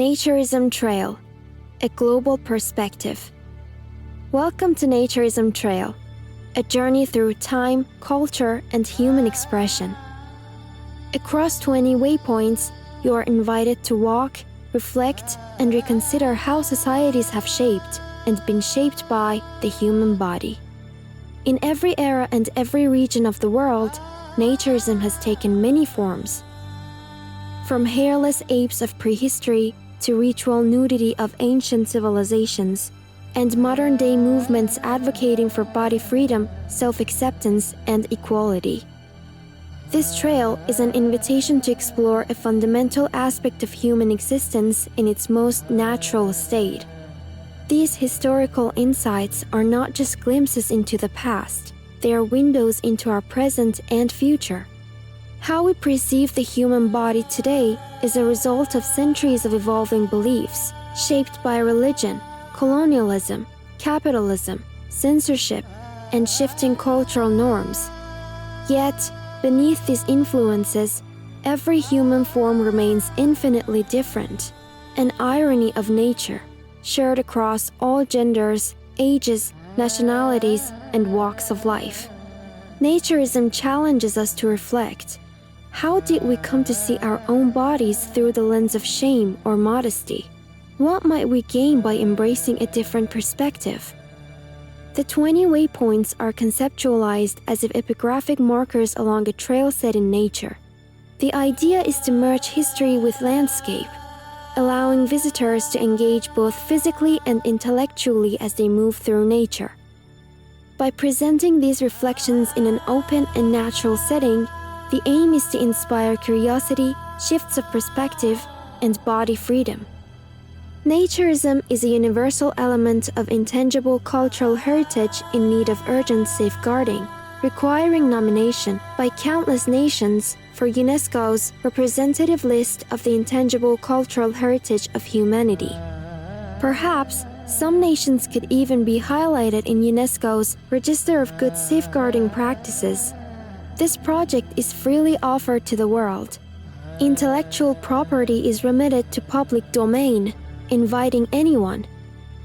Naturism Trail, a global perspective. Welcome to Naturism Trail, a journey through time, culture, and human expression. Across 20 waypoints, you are invited to walk, reflect, and reconsider how societies have shaped and been shaped by the human body. In every era and every region of the world, naturism has taken many forms. From hairless apes of prehistory to ritual nudity of ancient civilizations, and modern-day movements advocating for body freedom, self-acceptance, and equality. This trail is an invitation to explore a fundamental aspect of human existence in its most natural state. These historical insights are not just glimpses into the past, they are windows into our present and future. How we perceive the human body today is a result of centuries of evolving beliefs, shaped by religion, colonialism, capitalism, censorship, and shifting cultural norms. Yet, beneath these influences, every human form remains infinitely different, an irony of nature, shared across all genders, ages, nationalities, and walks of life. Naturism challenges us to reflect. How did we come to see our own bodies through the lens of shame or modesty? What might we gain by embracing a different perspective? The 20 waypoints are conceptualized as if epigraphic markers along a trail set in nature. The idea is to merge history with landscape, allowing visitors to engage both physically and intellectually as they move through nature. By presenting these reflections in an open and natural setting, the aim is to inspire curiosity, shifts of perspective, and body freedom. Naturism is a universal element of intangible cultural heritage in need of urgent safeguarding, requiring nomination by countless nations for UNESCO's representative list of the intangible cultural heritage of humanity. Perhaps some nations could even be highlighted in UNESCO's Register of Good Safeguarding Practices. This project is freely offered to the world. Intellectual property is remitted to public domain, inviting anyone,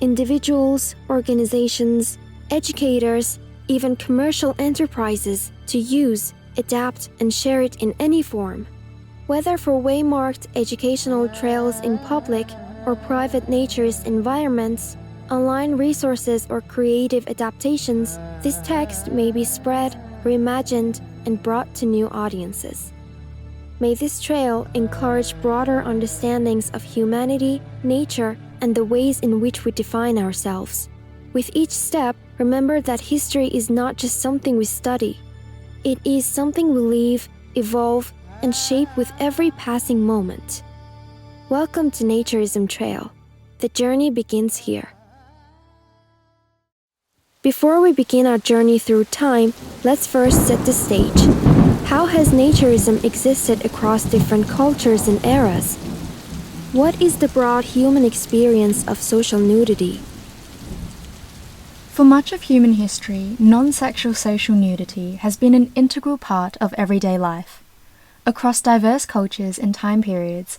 individuals, organizations, educators, even commercial enterprises, to use, adapt, and share it in any form. Whether for waymarked educational trails in public or private naturist environments, online resources, or creative adaptations, this text may be spread, reimagined, and brought to new audiences. May this trail encourage broader understandings of humanity, nature, and the ways in which we define ourselves. With each step, remember that history is not just something we study. It is something we live, evolve, and shape with every passing moment. Welcome to Naturism Trail. The journey begins here. Before we begin our journey through time, let's first set the stage. How has naturism existed across different cultures and eras? What is the broad human experience of social nudity? For much of human history, non-sexual social nudity has been an integral part of everyday life. Across diverse cultures and time periods,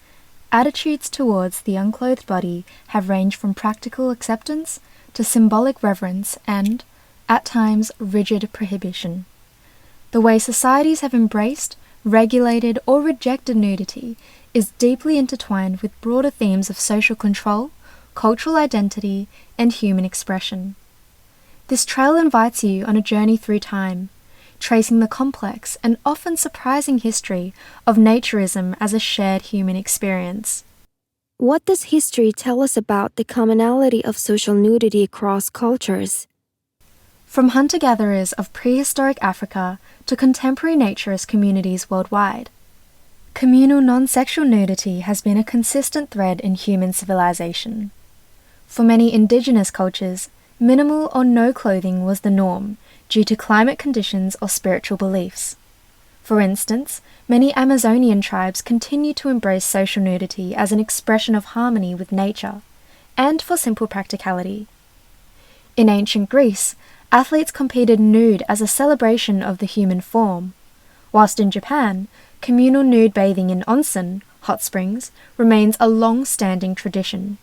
attitudes towards the unclothed body have ranged from practical acceptance to symbolic reverence and, at times, rigid prohibition. The way societies have embraced, regulated, or rejected nudity is deeply intertwined with broader themes of social control, cultural identity, and human expression. This trail invites you on a journey through time, tracing the complex and often surprising history of naturism as a shared human experience. What does history tell us about the commonality of social nudity across cultures? From hunter-gatherers of prehistoric Africa to contemporary naturist communities worldwide, communal non-sexual nudity has been a consistent thread in human civilization. For many indigenous cultures, minimal or no clothing was the norm due to climate conditions or spiritual beliefs. For instance, many Amazonian tribes continue to embrace social nudity as an expression of harmony with nature, and for simple practicality. In ancient Greece, athletes competed nude as a celebration of the human form, whilst in Japan, communal nude bathing in onsen, hot springs, remains a long-standing tradition.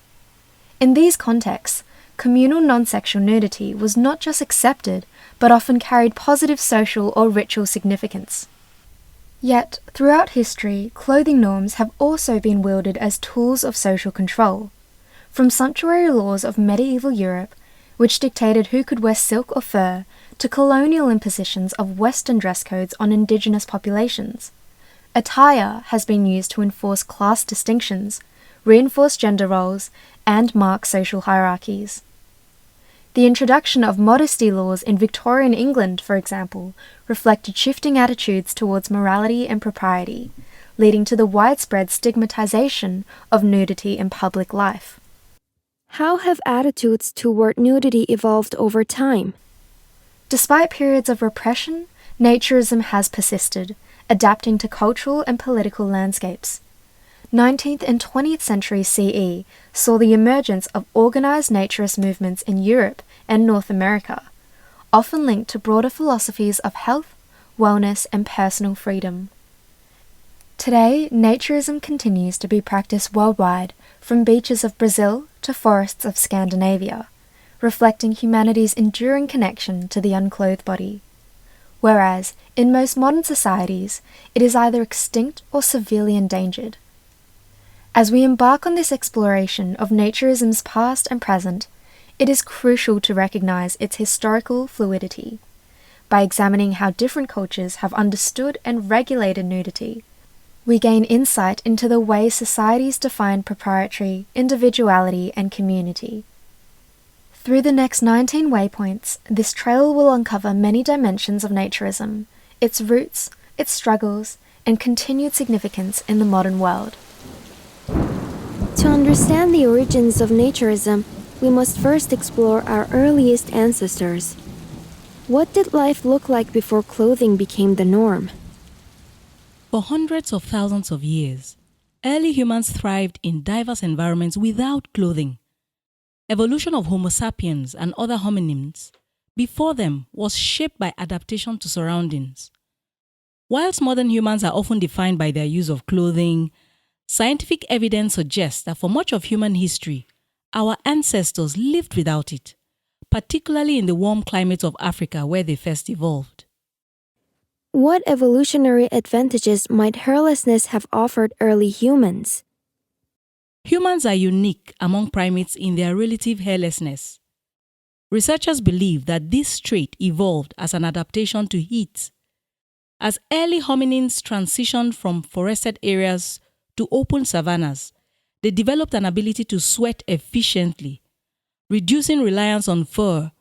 In these contexts, communal non-sexual nudity was not just accepted, but often carried positive social or ritual significance. Yet, throughout history, clothing norms have also been wielded as tools of social control. From sumptuary laws of medieval Europe, which dictated who could wear silk or fur, to colonial impositions of Western dress codes on indigenous populations. Attire has been used to enforce class distinctions, reinforce gender roles, and mark social hierarchies. The introduction of modesty laws in Victorian England, for example, reflected shifting attitudes towards morality and propriety, leading to the widespread stigmatization of nudity in public life. How have attitudes toward nudity evolved over time? Despite periods of repression, naturism has persisted, adapting to cultural and political landscapes. 19th and 20th century CE saw the emergence of organized naturist movements in Europe and North America, often linked to broader philosophies of health, wellness, and personal freedom. Today, naturism continues to be practiced worldwide, from beaches of Brazil to forests of Scandinavia, reflecting humanity's enduring connection to the unclothed body. Whereas, in most modern societies, it is either extinct or severely endangered. As we embark on this exploration of naturism's past and present, it is crucial to recognize its historical fluidity. By examining how different cultures have understood and regulated nudity, we gain insight into the way societies define proprietary, individuality, and community. Through the next 19 waypoints, this trail will uncover many dimensions of naturism, its roots, its struggles, and continued significance in the modern world. To understand the origins of naturism, we must first explore our earliest ancestors. What did life look like before clothing became the norm? For hundreds of thousands of years, early humans thrived in diverse environments without clothing. Evolution of Homo sapiens and other hominins before them was shaped by adaptation to surroundings. Whilst modern humans are often defined by their use of clothing, scientific evidence suggests that for much of human history, our ancestors lived without it, particularly in the warm climates of Africa where they first evolved. What evolutionary advantages might hairlessness have offered early humans? Humans are unique among primates in their relative hairlessness. Researchers believe that this trait evolved as an adaptation to heat. As early hominins transitioned from forested areas to open savannas, they developed an ability to sweat efficiently, reducing reliance on fur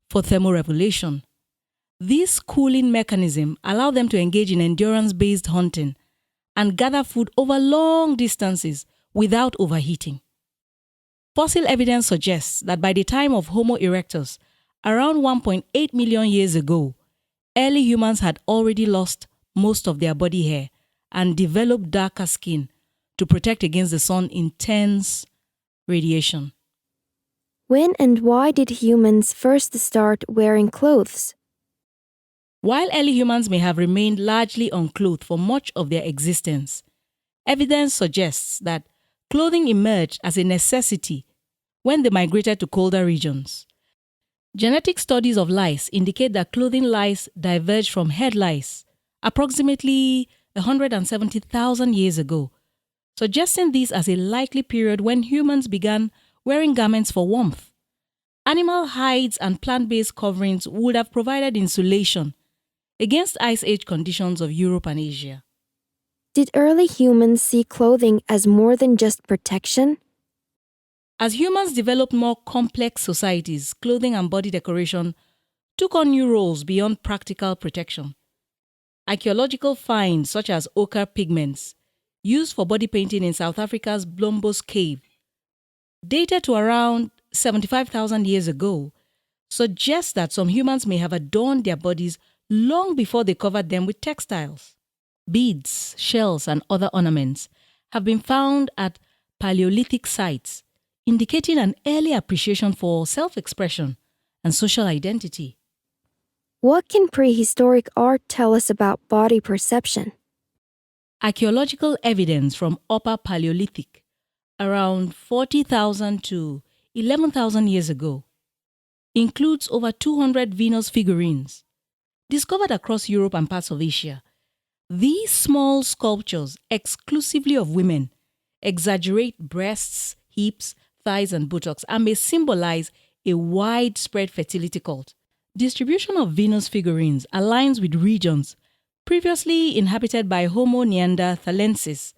for thermoregulation. This cooling mechanism allowed them to engage in endurance-based hunting and gather food over long distances without overheating. Fossil evidence suggests that by the time of Homo erectus, around 1.8 million years ago, early humans had already lost most of their body hair and developed darker skin to protect against the sun's intense radiation. When and why did humans first start wearing clothes? While early humans may have remained largely unclothed for much of their existence, evidence suggests that clothing emerged as a necessity when they migrated to colder regions. Genetic studies of lice indicate that clothing lice diverged from head lice approximately 170,000 years ago, suggesting this as a likely period when humans began wearing garments for warmth. Animal hides and plant-based coverings would have provided insulation against Ice Age conditions of Europe and Asia. Did early humans see clothing as more than just protection? As humans developed more complex societies, clothing and body decoration took on new roles beyond practical protection. Archaeological finds such as ochre pigments, used for body painting in South Africa's Blombos Cave, dated to around 75,000 years ago, suggest that some humans may have adorned their bodies long before they covered them with textiles. Beads, shells, and other ornaments have been found at Paleolithic sites, indicating an early appreciation for self-expression and social identity. What can prehistoric art tell us about body perception? archaeological evidence from Upper Paleolithic, around 40,000 to 11,000 years ago, includes over 200 Venus figurines discovered across Europe and parts of Asia. These small sculptures, exclusively of women, exaggerate breasts, hips, thighs, and buttocks and may symbolize a widespread fertility cult. Distribution of Venus figurines aligns with regions previously inhabited by Homo neanderthalensis,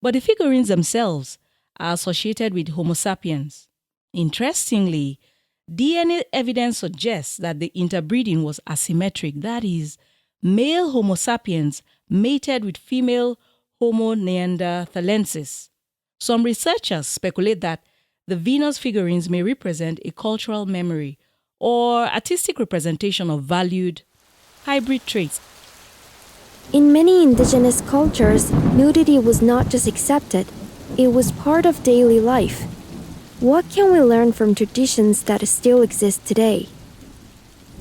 but the figurines themselves are associated with Homo sapiens. Interestingly, DNA evidence suggests that the interbreeding was asymmetric, that is, male Homo sapiens mated with female Homo neanderthalensis. Some researchers speculate that the Venus figurines may represent a cultural memory or artistic representation of valued hybrid traits. In many indigenous cultures, nudity was not just accepted, it was part of daily life. What can we learn from traditions that still exist today?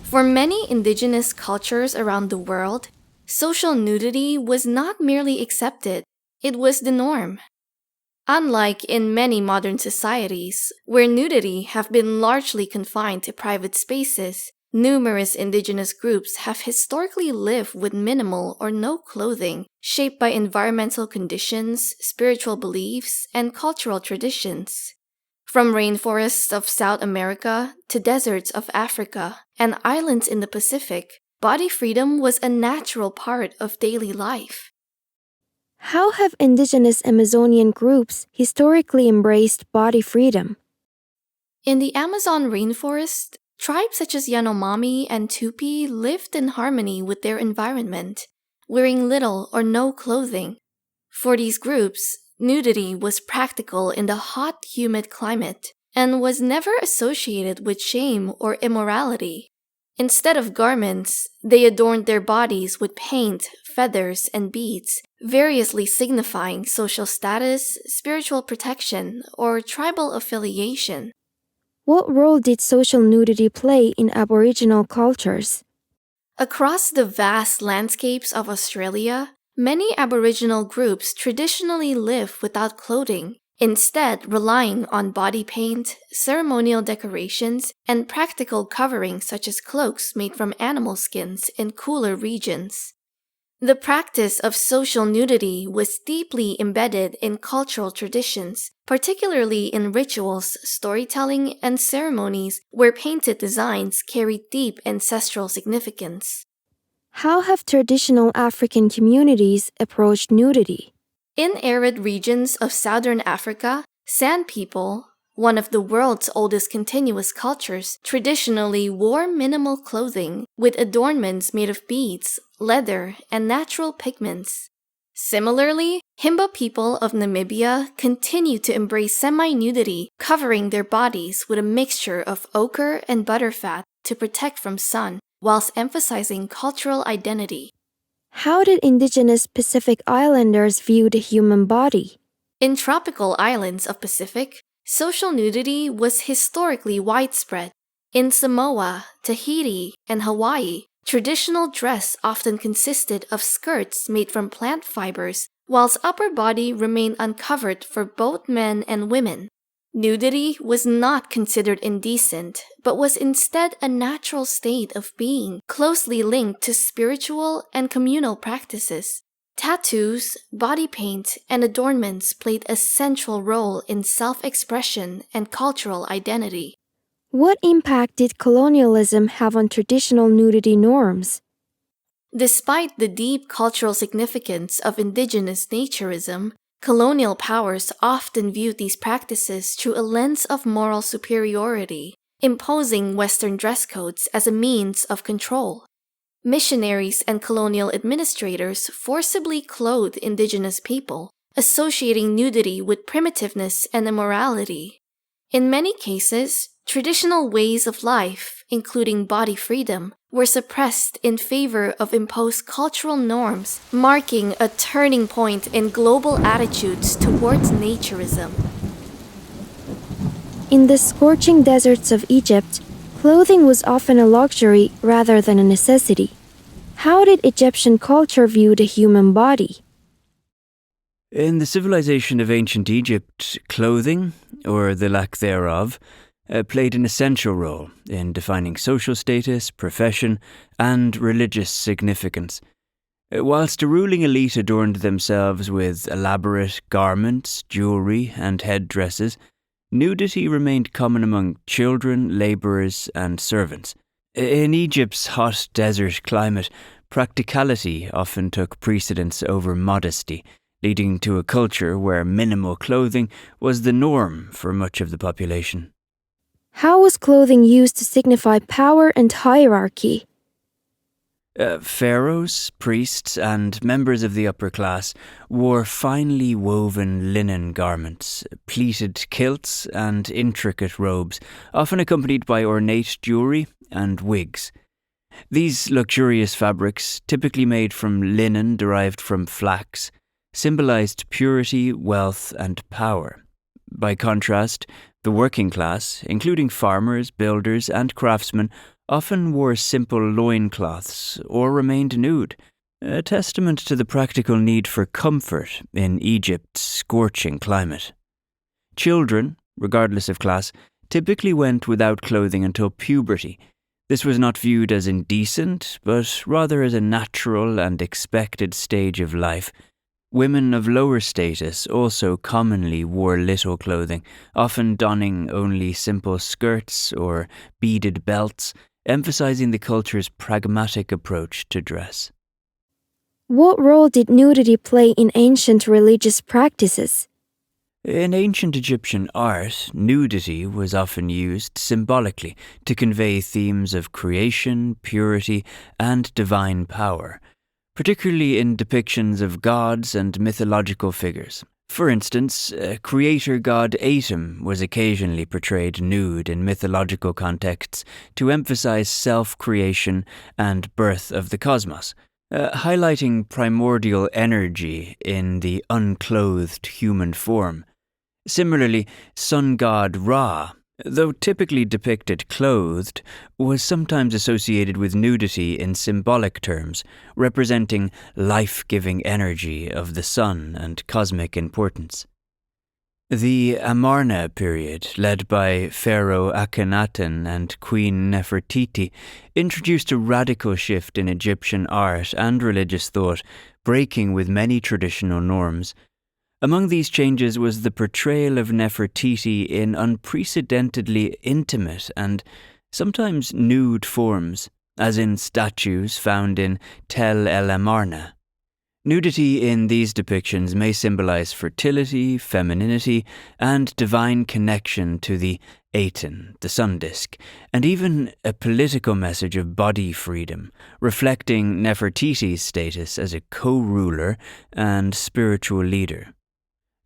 For many indigenous cultures around the world, social nudity was not merely accepted, it was the norm. Unlike in many modern societies, where nudity have been largely confined to private spaces, numerous indigenous groups have historically lived with minimal or no clothing, shaped by environmental conditions, spiritual beliefs, and cultural traditions. From rainforests of South America to deserts of Africa and islands in the Pacific, body freedom was a natural part of daily life. How have indigenous Amazonian groups historically embraced body freedom? In the Amazon rainforest, tribes such as Yanomami and Tupi lived in harmony with their environment, wearing little or no clothing. For these groups, nudity was practical in the hot, humid climate and was never associated with shame or immorality. Instead of garments, they adorned their bodies with paint, feathers, and beads, variously signifying social status, spiritual protection, or tribal affiliation. What role did social nudity play in Aboriginal cultures? Across the vast landscapes of Australia, many Aboriginal groups traditionally live without clothing, instead relying on body paint, ceremonial decorations, and practical coverings such as cloaks made from animal skins in cooler regions. The practice of social nudity was deeply embedded in cultural traditions, particularly in rituals, storytelling, and ceremonies where painted designs carried deep ancestral significance. How have traditional African communities approached nudity? In arid regions of southern Africa, San people, one of the world's oldest continuous cultures, traditionally wore minimal clothing with adornments made of beads, leather, and natural pigments. Similarly, Himba people of Namibia continue to embrace semi-nudity, covering their bodies with a mixture of ochre and butterfat to protect from sun, whilst emphasizing cultural identity. How did indigenous Pacific Islanders view the human body? In tropical islands of Pacific, social nudity was historically widespread. In Samoa, Tahiti, and Hawaii, traditional dress often consisted of skirts made from plant fibers, whilst upper body remained uncovered for both men and women. Nudity was not considered indecent, but was instead a natural state of being, closely linked to spiritual and communal practices. Tattoos, body paint, and adornments played a central role in self-expression and cultural identity. What impact did colonialism have on traditional nudity norms? Despite the deep cultural significance of indigenous naturism, colonial powers often viewed these practices through a lens of moral superiority, imposing Western dress codes as a means of control. Missionaries and colonial administrators forcibly clothed indigenous people, associating nudity with primitiveness and immorality. In many cases, traditional ways of life, including body freedom, were suppressed in favor of imposed cultural norms, marking a turning point in global attitudes towards naturism. In the scorching deserts of Egypt, clothing was often a luxury rather than a necessity. How did Egyptian culture view the human body? In the civilization of ancient Egypt, clothing, or the lack thereof, played an essential role in defining social status, profession, and religious significance. Whilst a ruling elite adorned themselves with elaborate garments, jewelry, and headdresses, nudity remained common among children, labourers, and servants. In Egypt's hot desert climate, practicality often took precedence over modesty, leading to a culture where minimal clothing was the norm for much of the population. How was clothing used to signify power and hierarchy? Pharaohs, priests, and members of the upper class wore finely woven linen garments, pleated kilts, and intricate robes, often accompanied by ornate jewelry and wigs. These luxurious fabrics, typically made from linen derived from flax, symbolized purity, wealth, and power. By contrast, the working class, including farmers, builders, and craftsmen, often wore simple loincloths or remained nude, a testament to the practical need for comfort in Egypt's scorching climate. Children, regardless of class, typically went without clothing until puberty. This was not viewed as indecent, but rather as a natural and expected stage of life. Women of lower status also commonly wore little clothing, often donning only simple skirts or beaded belts, emphasizing the culture's pragmatic approach to dress. What role did nudity play in ancient religious practices? In ancient Egyptian art, nudity was often used symbolically to convey themes of creation, purity, and divine power, particularly in depictions of gods and mythological figures. For instance, creator god Atum was occasionally portrayed nude in mythological contexts to emphasize self-creation and birth of the cosmos, highlighting primordial energy in the unclothed human form. Similarly, sun god Ra, though typically depicted clothed, was sometimes associated with nudity in symbolic terms, representing life-giving energy of the sun and cosmic importance. The Amarna period, led by Pharaoh Akhenaten and Queen Nefertiti, introduced a radical shift in Egyptian art and religious thought, breaking with many traditional norms. Among these changes was the portrayal of Nefertiti in unprecedentedly intimate and sometimes nude forms, as in statues found in Tel el Amarna. Nudity in these depictions may symbolize fertility, femininity, and divine connection to the Aten, the sun disk, and even a political message of body freedom, reflecting Nefertiti's status as a co-ruler and spiritual leader.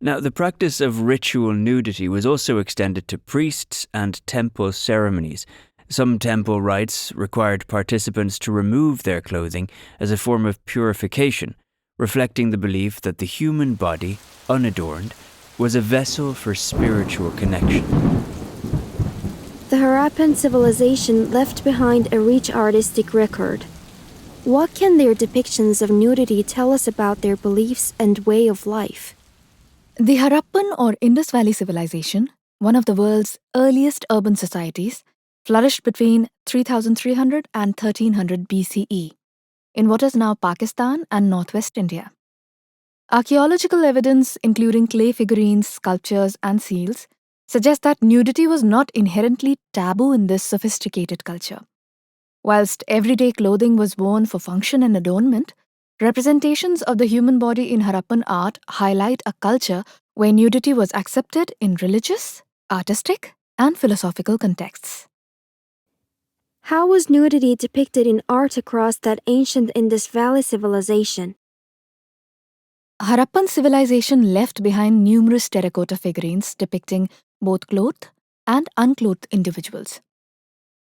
Now, the practice of ritual nudity was also extended to priests and temple ceremonies. Some temple rites required participants to remove their clothing as a form of purification, reflecting the belief that the human body, unadorned, was a vessel for spiritual connection. The Harappan civilization left behind a rich artistic record. What can their depictions of nudity tell us about their beliefs and way of life? The Harappan or Indus Valley Civilization, one of the world's earliest urban societies, flourished between 3300 and 1300 BCE in what is now Pakistan and northwest India. Archaeological evidence, including clay figurines, sculptures, and seals, suggests that nudity was not inherently taboo in this sophisticated culture. Whilst everyday clothing was worn for function and adornment, representations of the human body in Harappan art highlight a culture where nudity was accepted in religious, artistic, and philosophical contexts. How was nudity depicted in art across that ancient Indus Valley civilization? Harappan civilization left behind numerous terracotta figurines depicting both clothed and unclothed individuals.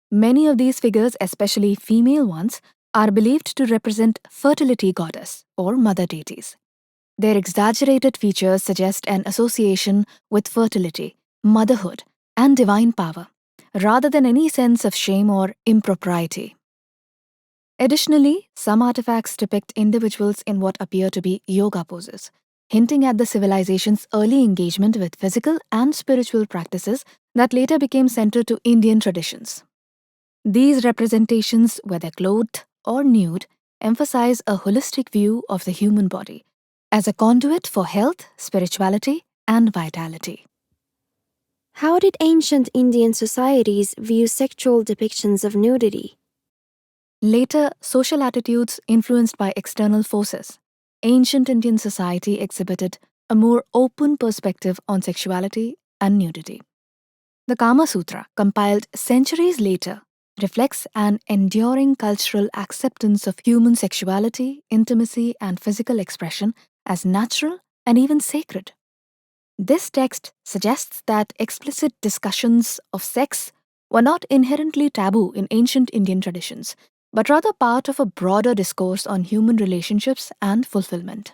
Many of these figures, especially female ones, are believed to represent fertility goddess or mother deities. Their exaggerated features suggest an association with fertility, motherhood, and divine power, rather than any sense of shame or impropriety. Additionally, some artifacts depict individuals in what appear to be yoga poses, hinting at the civilization's early engagement with physical and spiritual practices that later became central to Indian traditions. These representations, whether clothed or nude, emphasize a holistic view of the human body as a conduit for health, spirituality, and vitality. How did ancient Indian societies view sexual depictions of nudity? Later, social attitudes influenced by external forces, ancient Indian society exhibited a more open perspective on sexuality and nudity. The Kama Sutra, compiled centuries later, reflects an enduring cultural acceptance of human sexuality, intimacy, and physical expression as natural and even sacred. This text suggests that explicit discussions of sex were not inherently taboo in ancient Indian traditions, but rather part of a broader discourse on human relationships and fulfillment.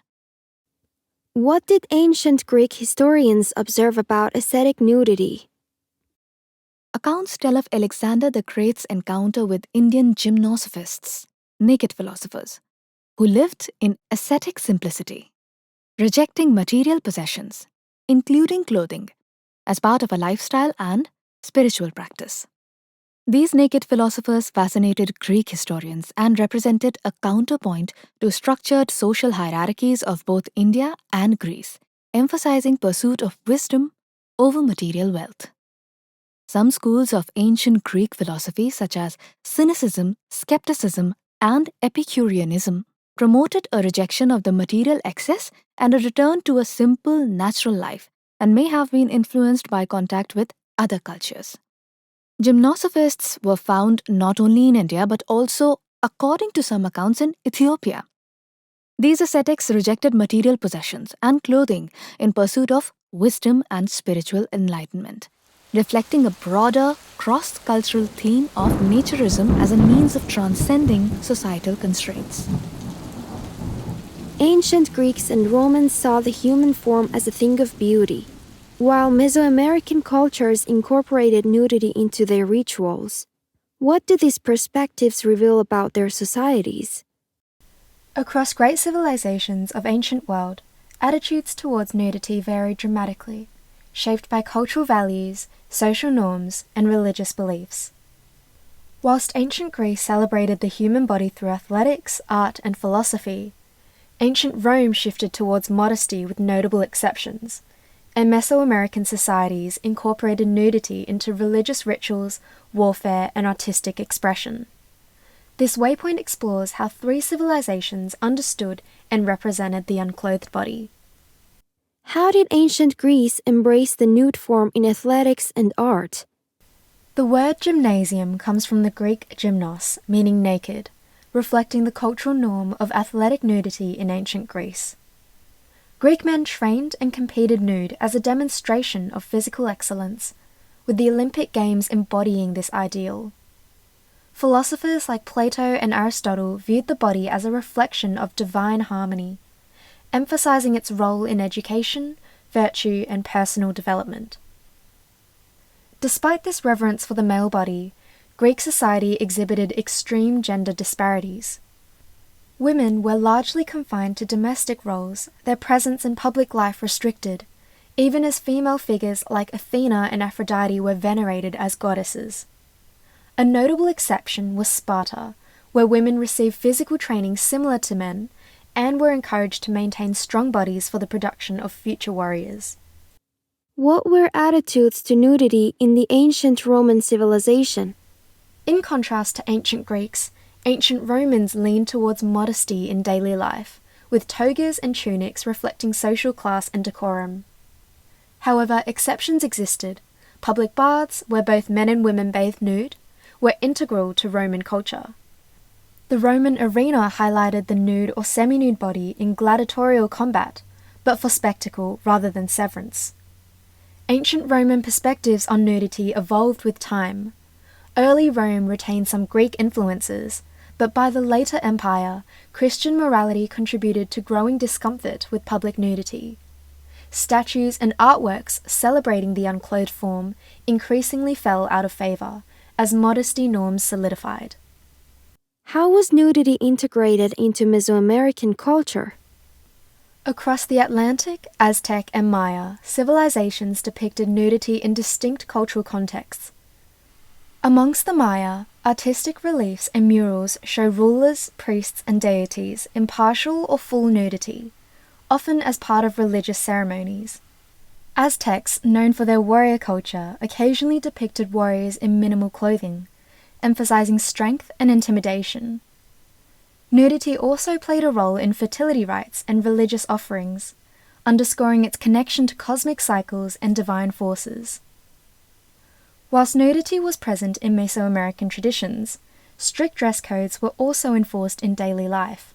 What did ancient Greek historians observe about ascetic nudity? Accounts tell of Alexander the Great's encounter with Indian gymnosophists, naked philosophers, who lived in ascetic simplicity, rejecting material possessions, including clothing, as part of a lifestyle and spiritual practice. These naked philosophers fascinated Greek historians and represented a counterpoint to structured social hierarchies of both India and Greece, emphasizing pursuit of wisdom over material wealth. Some schools of ancient Greek philosophy, such as cynicism, skepticism, and Epicureanism, promoted a rejection of the material excess and a return to a simple, natural life, and may have been influenced by contact with other cultures. Gymnosophists were found not only in India but also, according to some accounts, in Ethiopia. These ascetics rejected material possessions and clothing in pursuit of wisdom and spiritual enlightenment, reflecting a broader, cross-cultural theme of naturism as a means of transcending societal constraints. Ancient Greeks and Romans saw the human form as a thing of beauty, while Mesoamerican cultures incorporated nudity into their rituals. What do these perspectives reveal about their societies? Across great civilizations of ancient world, attitudes towards nudity varied dramatically, shaped by cultural values, social norms, and religious beliefs. Whilst ancient Greece celebrated the human body through athletics, art, and philosophy, ancient Rome shifted towards modesty with notable exceptions, and Mesoamerican societies incorporated nudity into religious rituals, warfare, and artistic expression. This waypoint explores how three civilizations understood and represented the unclothed body. How did ancient Greece embrace the nude form in athletics and art? The word gymnasium comes from the Greek gymnos, meaning naked, reflecting the cultural norm of athletic nudity in ancient Greece. Greek men trained and competed nude as a demonstration of physical excellence, with the Olympic Games embodying this ideal. Philosophers like Plato and Aristotle viewed the body as a reflection of divine harmony, emphasizing its role in education, virtue, and personal development. Despite this reverence for the male body, Greek society exhibited extreme gender disparities. Women were largely confined to domestic roles, their presence in public life restricted, even as female figures like Athena and Aphrodite were venerated as goddesses. A notable exception was Sparta, where women received physical training similar to men and were encouraged to maintain strong bodies for the production of future warriors. What were attitudes to nudity in the ancient Roman civilization? In contrast to ancient Greeks, ancient Romans leaned towards modesty in daily life, with togas and tunics reflecting social class and decorum. However, exceptions existed. Public baths, where both men and women bathed nude, were integral to Roman culture. The Roman arena highlighted the nude or semi-nude body in gladiatorial combat, but for spectacle rather than severance. Ancient Roman perspectives on nudity evolved with time. Early Rome retained some Greek influences, but by the later empire, Christian morality contributed to growing discomfort with public nudity. Statues and artworks celebrating the unclothed form increasingly fell out of favor, as modesty norms solidified. How was nudity integrated into Mesoamerican culture? Across the Atlantic, Aztec, and Maya, civilizations depicted nudity in distinct cultural contexts. Amongst the Maya, artistic reliefs and murals show rulers, priests, and deities in partial or full nudity, often as part of religious ceremonies. Aztecs, known for their warrior culture, occasionally depicted warriors in minimal clothing, emphasizing strength and intimidation. Nudity also played a role in fertility rites and religious offerings, underscoring its connection to cosmic cycles and divine forces. Whilst nudity was present in Mesoamerican traditions, strict dress codes were also enforced in daily life.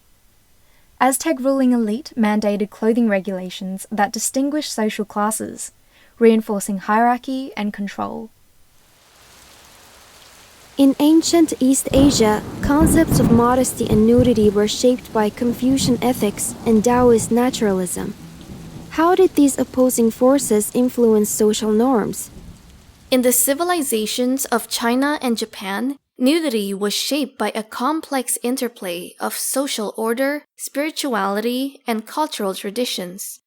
Aztec ruling elite mandated clothing regulations that distinguished social classes, reinforcing hierarchy and control. In ancient East Asia, concepts of modesty and nudity were shaped by Confucian ethics and Taoist naturalism. How did these opposing forces influence social norms? In the civilizations of China and Japan, nudity was shaped by a complex interplay of social order, spirituality, and cultural traditions.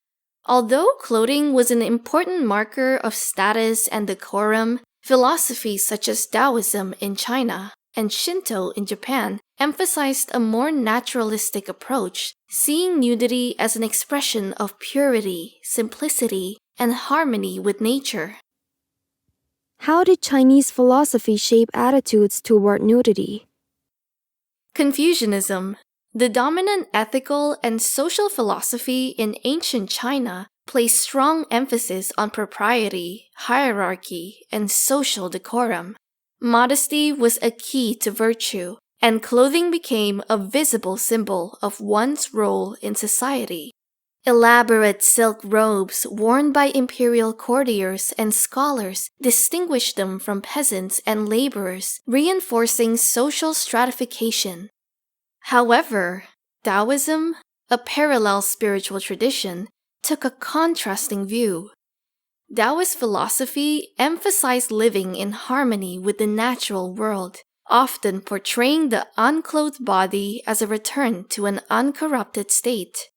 Although clothing was an important marker of status and decorum, philosophies such as Taoism in China and Shinto in Japan emphasized a more naturalistic approach, seeing nudity as an expression of purity, simplicity, and harmony with nature. How did Chinese philosophy shape attitudes toward nudity? Confucianism, the dominant ethical and social philosophy in ancient China, placed strong emphasis on propriety, hierarchy, and social decorum. Modesty was a key to virtue, and clothing became a visible symbol of one's role in society. Elaborate silk robes worn by imperial courtiers and scholars distinguished them from peasants and laborers, reinforcing social stratification. However, Taoism, a parallel spiritual tradition, took a contrasting view. Taoist philosophy emphasized living in harmony with the natural world, often portraying the unclothed body as a return to an uncorrupted state.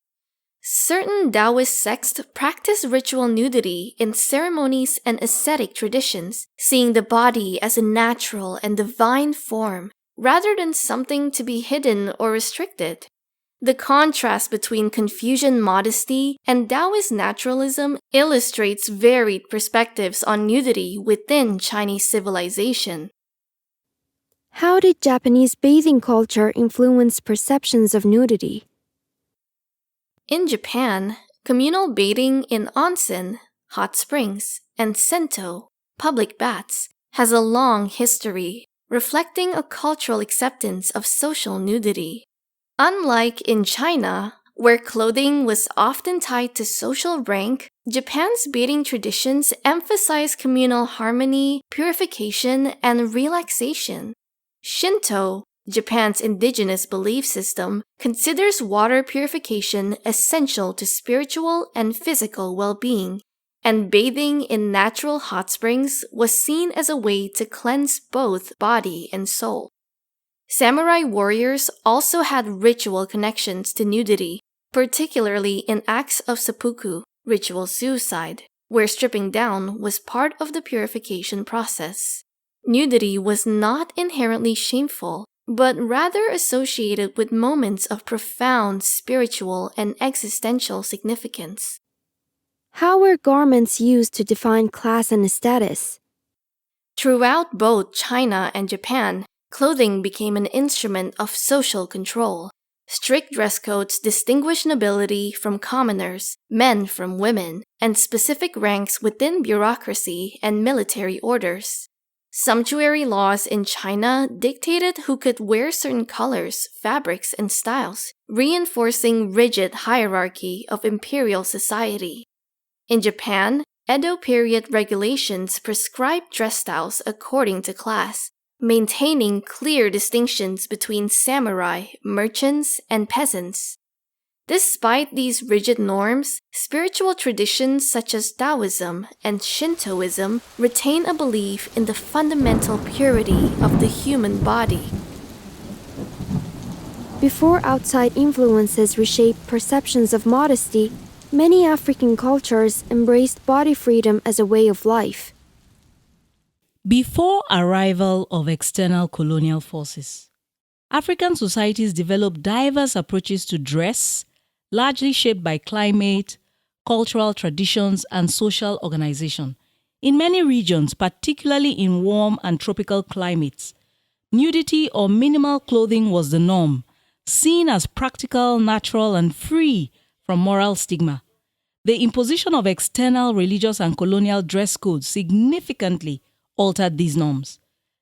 Certain Taoist sects practice ritual nudity in ceremonies and ascetic traditions, seeing the body as a natural and divine form, rather than something to be hidden or restricted. The contrast between Confucian modesty and Taoist naturalism illustrates varied perspectives on nudity within Chinese civilization. How did Japanese bathing culture influence perceptions of nudity? In Japan, communal bathing in onsen, hot springs, and sento, public baths, has a long history, reflecting a cultural acceptance of social nudity. Unlike in China, where clothing was often tied to social rank, Japan's bathing traditions emphasize communal harmony, purification, and relaxation. Shinto, Japan's indigenous belief system, considers water purification essential to spiritual and physical well-being, and bathing in natural hot springs was seen as a way to cleanse both body and soul. Samurai warriors also had ritual connections to nudity, particularly in acts of seppuku, ritual suicide, where stripping down was part of the purification process. Nudity was not inherently shameful, but rather associated with moments of profound spiritual and existential significance. How were garments used to define class and status? Throughout both China and Japan, clothing became an instrument of social control. Strict dress codes distinguished nobility from commoners, men from women, and specific ranks within bureaucracy and military orders. Sumptuary laws in China dictated who could wear certain colors, fabrics, and styles, reinforcing rigid hierarchy of imperial society. In Japan, Edo period regulations prescribed dress styles according to class, maintaining clear distinctions between samurai, merchants, and peasants. Despite these rigid norms, spiritual traditions such as Taoism and Shintoism retain a belief in the fundamental purity of the human body. Before outside influences reshaped perceptions of modesty, many African cultures embraced body freedom as a way of life. Before arrival of external colonial forces, African societies developed diverse approaches to dress, largely shaped by climate, cultural traditions, and social organization. In many regions, particularly in warm and tropical climates, nudity or minimal clothing was the norm, seen as practical, natural, and free from moral stigma. The imposition of external religious and colonial dress codes significantly altered these norms,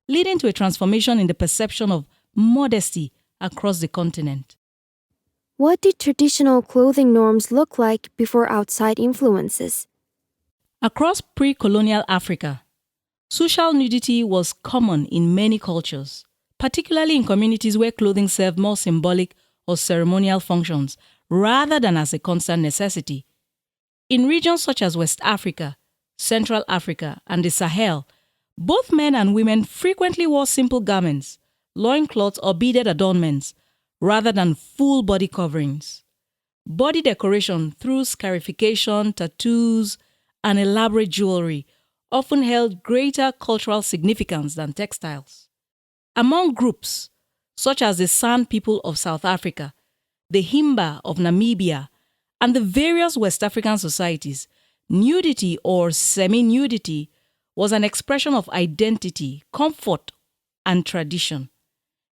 leading to a transformation in the perception of modesty across the continent. What did traditional clothing norms look like before outside influences? Across pre-colonial Africa, social nudity was common in many cultures, particularly in communities where clothing served more symbolic or ceremonial functions rather than as a constant necessity. In regions such as West Africa, Central Africa, and the Sahel, both men and women frequently wore simple garments, loincloths, or beaded adornments, rather than full body coverings. Body decoration through scarification, tattoos, and elaborate jewelry often held greater cultural significance than textiles. Among groups such as the San people of South Africa, the Himba of Namibia, and the various West African societies, nudity or semi-nudity was an expression of identity, comfort, and tradition.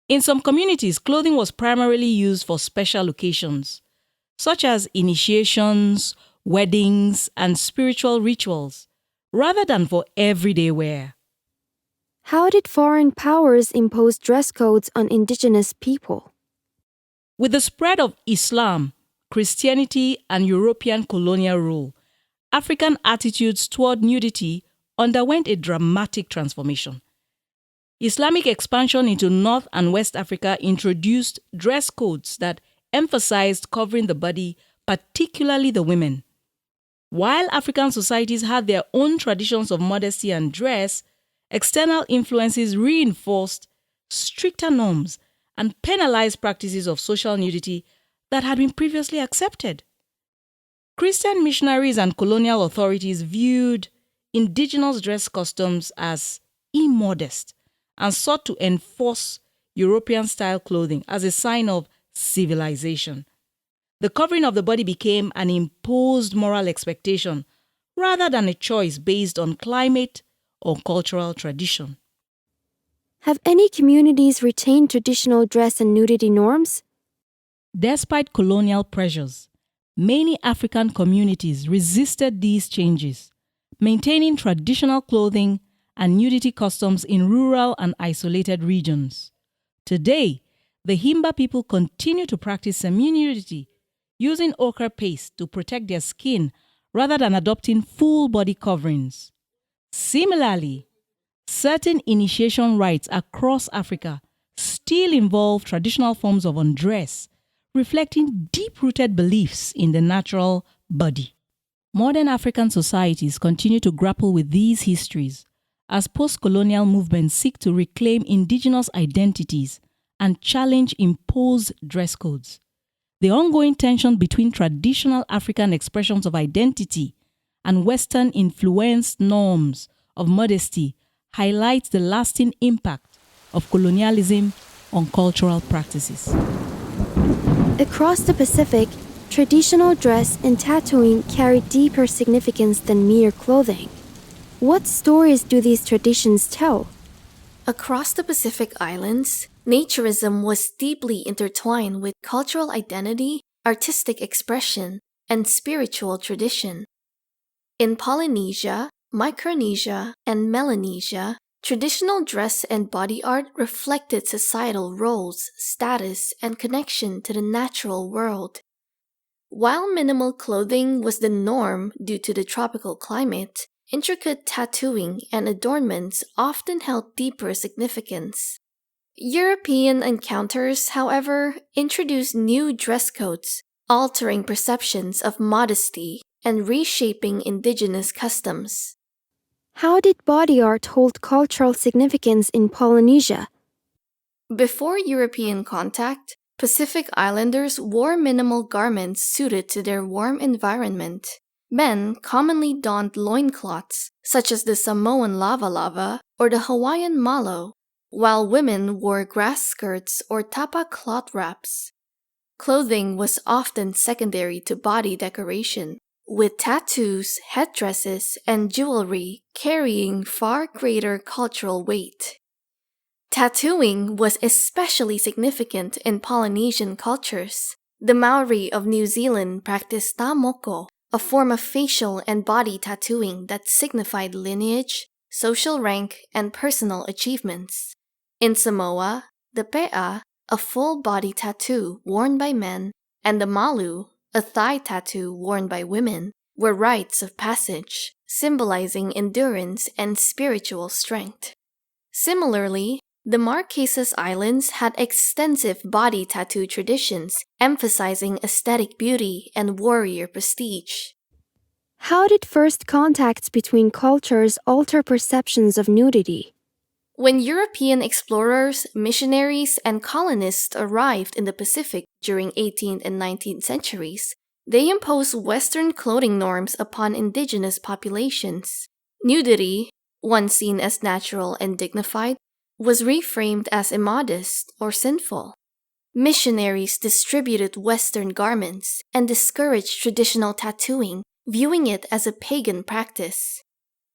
In some communities, clothing was primarily used for special occasions, such as initiations, weddings, and spiritual rituals, rather than for everyday wear. How did foreign powers impose dress codes on indigenous people? With the spread of Islam, Christianity, and European colonial rule, African attitudes toward nudity underwent a dramatic transformation. Islamic expansion into North and West Africa introduced dress codes that emphasized covering the body, particularly the women. While African societies had their own traditions of modesty and dress, external influences reinforced stricter norms and penalized practices of social nudity that had been previously accepted. Christian missionaries and colonial authorities viewed indigenous dress customs as immodest and sought to enforce European-style clothing as a sign of civilization. The covering of the body became an imposed moral expectation rather than a choice based on climate or cultural tradition. Have any communities retained traditional dress and nudity norms? Despite colonial pressures, many African communities resisted these changes, maintaining traditional clothing and nudity customs in rural and isolated regions. Today, the Himba people continue to practice semi-nudity, using ochre paste to protect their skin rather than adopting full body coverings. Similarly, certain initiation rites across Africa still involve traditional forms of undress, reflecting deep-rooted beliefs in the natural body. Modern African societies continue to grapple with these histories as post-colonial movements seek to reclaim indigenous identities and challenge imposed dress codes. The ongoing tension between traditional African expressions of identity and Western-influenced norms of modesty highlights the lasting impact of colonialism on cultural practices. Across the Pacific, traditional dress and tattooing carry deeper significance than mere clothing. What stories do these traditions tell? Across the Pacific Islands, naturism was deeply intertwined with cultural identity, artistic expression, and spiritual tradition. In Polynesia, Micronesia, and Melanesia, traditional dress and body art reflected societal roles, status, and connection to the natural world. While minimal clothing was the norm due to the tropical climate, intricate tattooing and adornments often held deeper significance. European encounters, however, introduced new dress codes, altering perceptions of modesty and reshaping indigenous customs. How did body art hold cultural significance in Polynesia? Before European contact, Pacific Islanders wore minimal garments suited to their warm environment. Men commonly donned loincloths, such as the Samoan lava or the Hawaiian malo, while women wore grass skirts or tapa cloth wraps. Clothing was often secondary to body decoration, with tattoos, headdresses, and jewelry carrying far greater cultural weight. Tattooing was especially significant in Polynesian cultures. The Maori of New Zealand practiced tamoko, a form of facial and body tattooing that signified lineage, social rank, and personal achievements. In Samoa, the pea, a full body tattoo worn by men, and the malu, a thigh tattoo worn by women, were rites of passage, symbolizing endurance and spiritual strength. Similarly, the Marquesas Islands had extensive body tattoo traditions, emphasizing aesthetic beauty and warrior prestige. How did first contacts between cultures alter perceptions of nudity? When European explorers, missionaries, and colonists arrived in the Pacific during 18th and 19th centuries, they imposed Western clothing norms upon indigenous populations. Nudity, once seen as natural and dignified, was reframed as immodest or sinful. Missionaries distributed Western garments and discouraged traditional tattooing, viewing it as a pagan practice.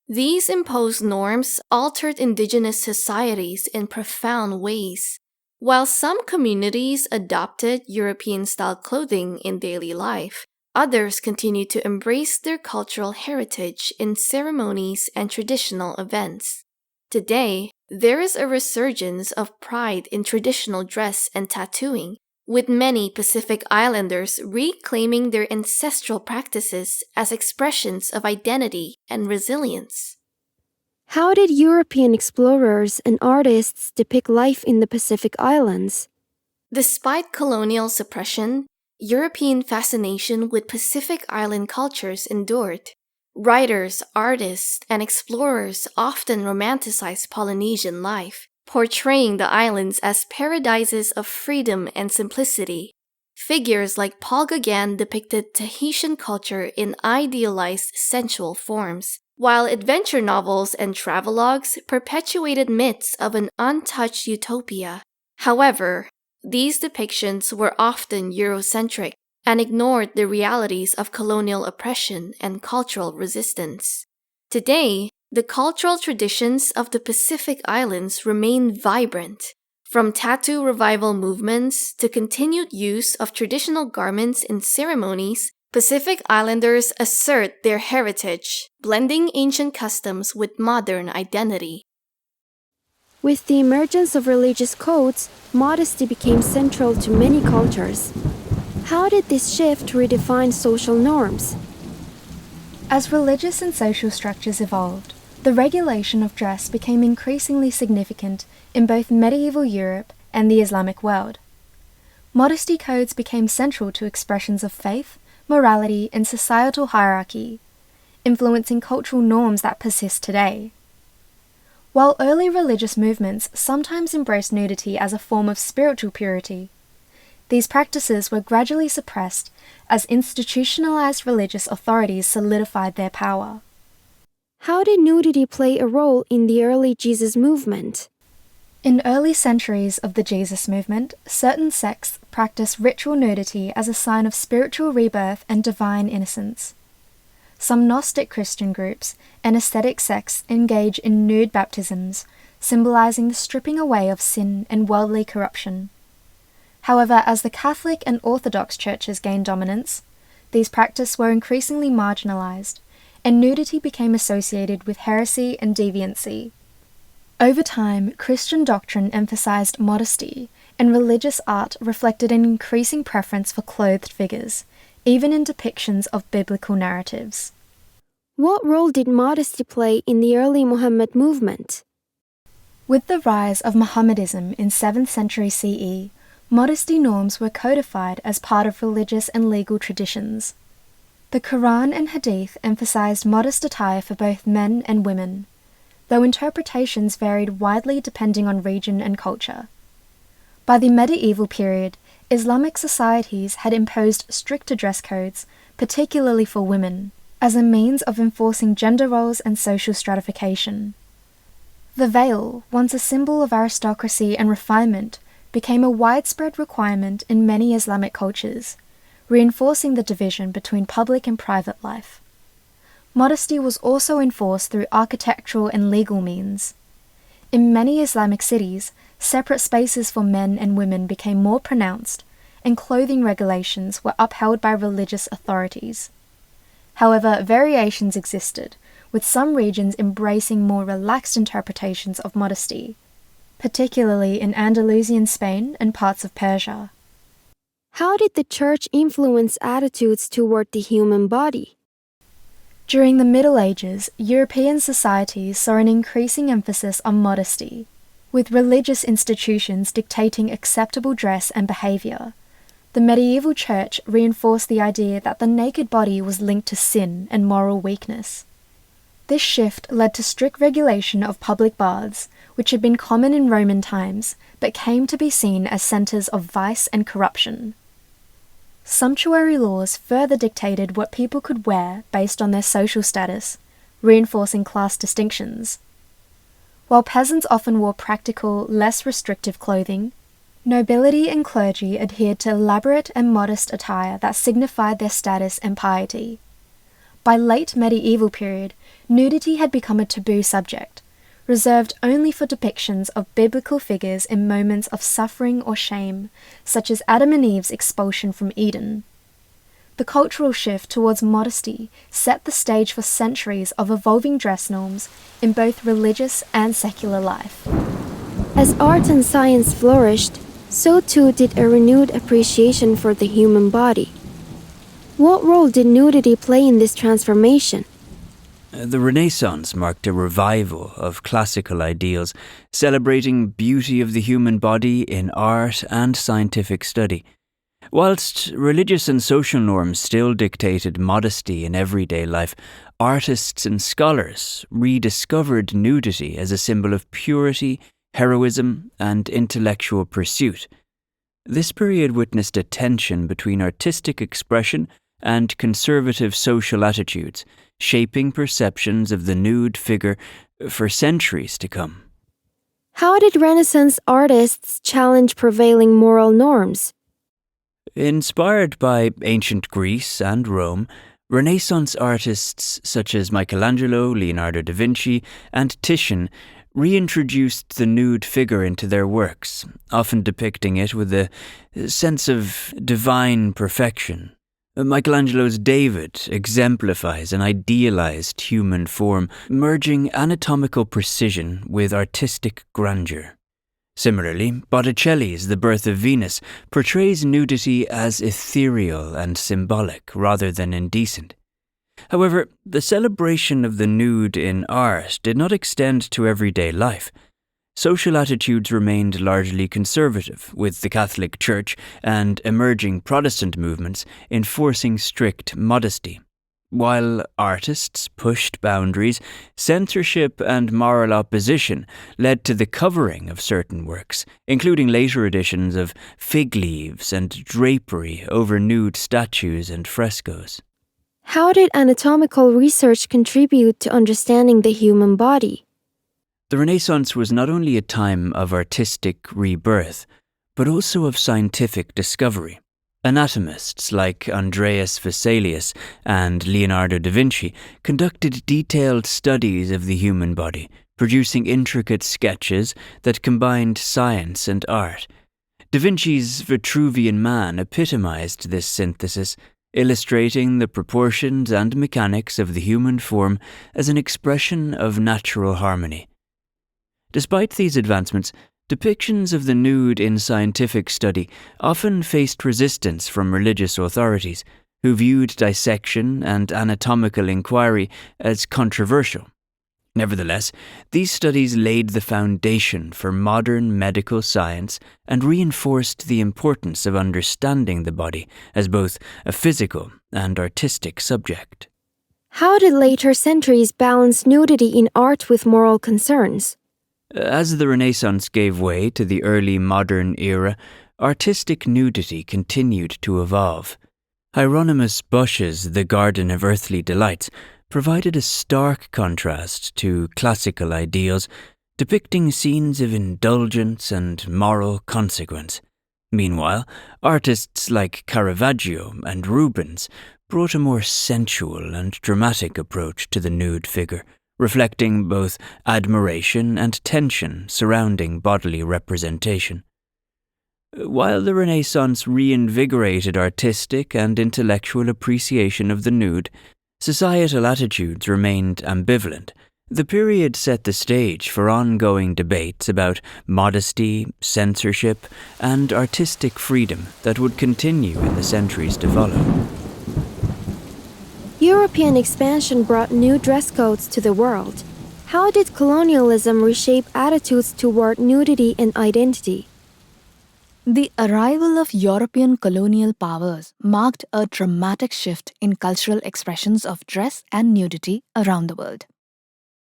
These imposed norms altered indigenous societies in profound ways. While some communities adopted European-style clothing in daily life, others continued to embrace their cultural heritage in ceremonies and traditional events. Today, there is a resurgence of pride in traditional dress and tattooing, with many Pacific Islanders reclaiming their ancestral practices as expressions of identity and resilience. How did European explorers and artists depict life in the Pacific Islands? Despite colonial suppression, European fascination with Pacific Island cultures endured. Writers, artists, and explorers often romanticized Polynesian life, portraying the islands as paradises of freedom and simplicity. Figures like Paul Gauguin depicted Tahitian culture in idealized sensual forms, while adventure novels and travelogues perpetuated myths of an untouched utopia. However, these depictions were often Eurocentric and ignored the realities of colonial oppression and cultural resistance. Today, the cultural traditions of the Pacific Islands remain vibrant, from tattoo revival movements to continued use of traditional garments in ceremonies. Pacific Islanders assert their heritage, blending ancient customs with modern identity. With the emergence of religious codes, modesty became central to many cultures. How did this shift redefine social norms? As religious and social structures evolved, the regulation of dress became increasingly significant in both medieval Europe and the Islamic world. Modesty codes became central to expressions of faith, morality, and societal hierarchy, influencing cultural norms that persist today. While early religious movements sometimes embraced nudity as a form of spiritual purity, these practices were gradually suppressed as institutionalized religious authorities solidified their power. How did nudity play a role in the early Jesus movement? In early centuries of the Jesus movement, certain sects practiced ritual nudity as a sign of spiritual rebirth and divine innocence. Some Gnostic Christian groups and ascetic sects engage in nude baptisms, symbolizing the stripping away of sin and worldly corruption. However, as the Catholic and Orthodox churches gained dominance, these practices were increasingly marginalized, and nudity became associated with heresy and deviancy. Over time, Christian doctrine emphasized modesty, and religious art reflected an increasing preference for clothed figures, even in depictions of biblical narratives. What role did modesty play in the early Muhammad movement? With the rise of Mohammedanism in 7th century CE, modesty norms were codified as part of religious and legal traditions. The Quran and Hadith emphasized modest attire for both men and women, though interpretations varied widely depending on region and culture. By the medieval period, Islamic societies had imposed stricter dress codes, particularly for women, as a means of enforcing gender roles and social stratification. The veil, once a symbol of aristocracy and refinement, became a widespread requirement in many Islamic cultures, reinforcing the division between public and private life. Modesty was also enforced through architectural and legal means. In many Islamic cities, separate spaces for men and women became more pronounced, and clothing regulations were upheld by religious authorities. However, variations existed, with some regions embracing more relaxed interpretations of modesty, particularly in Andalusian Spain and parts of Persia. How did the church influence attitudes toward the human body? During the Middle Ages, European societies saw an increasing emphasis on modesty, with religious institutions dictating acceptable dress and behavior. The medieval church reinforced the idea that the naked body was linked to sin and moral weakness. This shift led to strict regulation of public baths, which had been common in Roman times, but came to be seen as centres of vice and corruption. Sumptuary laws further dictated what people could wear based on their social status, reinforcing class distinctions. While peasants often wore practical, less restrictive clothing, nobility and clergy adhered to elaborate and modest attire that signified their status and piety. By late medieval period, nudity had become a taboo subject, reserved only for depictions of biblical figures in moments of suffering or shame, such as Adam and Eve's expulsion from Eden. The cultural shift towards modesty set the stage for centuries of evolving dress norms in both religious and secular life. As art and science flourished, so too did a renewed appreciation for the human body. What role did nudity play in this transformation? The Renaissance marked a revival of classical ideals, celebrating beauty of the human body in art and scientific study. Whilst religious and social norms still dictated modesty in everyday life, artists and scholars rediscovered nudity as a symbol of purity, heroism, and intellectual pursuit. This period witnessed a tension between artistic expression and conservative social attitudes, shaping perceptions of the nude figure for centuries to come. How did Renaissance artists challenge prevailing moral norms? Inspired by ancient Greece and Rome, Renaissance artists such as Michelangelo, Leonardo da Vinci, and Titian reintroduced the nude figure into their works, often depicting it with a sense of divine perfection. Michelangelo's David exemplifies an idealized human form, merging anatomical precision with artistic grandeur. Similarly, Botticelli's The Birth of Venus portrays nudity as ethereal and symbolic rather than indecent. However, the celebration of the nude in art did not extend to everyday life. Social attitudes remained largely conservative, with the Catholic Church and emerging Protestant movements enforcing strict modesty. While artists pushed boundaries, censorship and moral opposition led to the covering of certain works, including later editions of fig leaves and drapery over nude statues and frescoes. How did anatomical research contribute to understanding the human body? The Renaissance was not only a time of artistic rebirth, but also of scientific discovery. Anatomists like Andreas Vesalius and Leonardo da Vinci conducted detailed studies of the human body, producing intricate sketches that combined science and art. Da Vinci's Vitruvian Man epitomized this synthesis, illustrating the proportions and mechanics of the human form as an expression of natural harmony. Despite these advancements, depictions of the nude in scientific study often faced resistance from religious authorities, who viewed dissection and anatomical inquiry as controversial. Nevertheless, these studies laid the foundation for modern medical science and reinforced the importance of understanding the body as both a physical and artistic subject. How did later centuries balance nudity in art with moral concerns? As the Renaissance gave way to the early modern era, artistic nudity continued to evolve. Hieronymus Bosch's The Garden of Earthly Delights provided a stark contrast to classical ideals, depicting scenes of indulgence and moral consequence. Meanwhile, artists like Caravaggio and Rubens brought a more sensual and dramatic approach to the nude figure, reflecting both admiration and tension surrounding bodily representation. While the Renaissance reinvigorated artistic and intellectual appreciation of the nude, societal attitudes remained ambivalent. The period set the stage for ongoing debates about modesty, censorship, and artistic freedom that would continue in the centuries to follow. European expansion brought new dress codes to the world. How did colonialism reshape attitudes toward nudity and identity? The arrival of European colonial powers marked a dramatic shift in cultural expressions of dress and nudity around the world.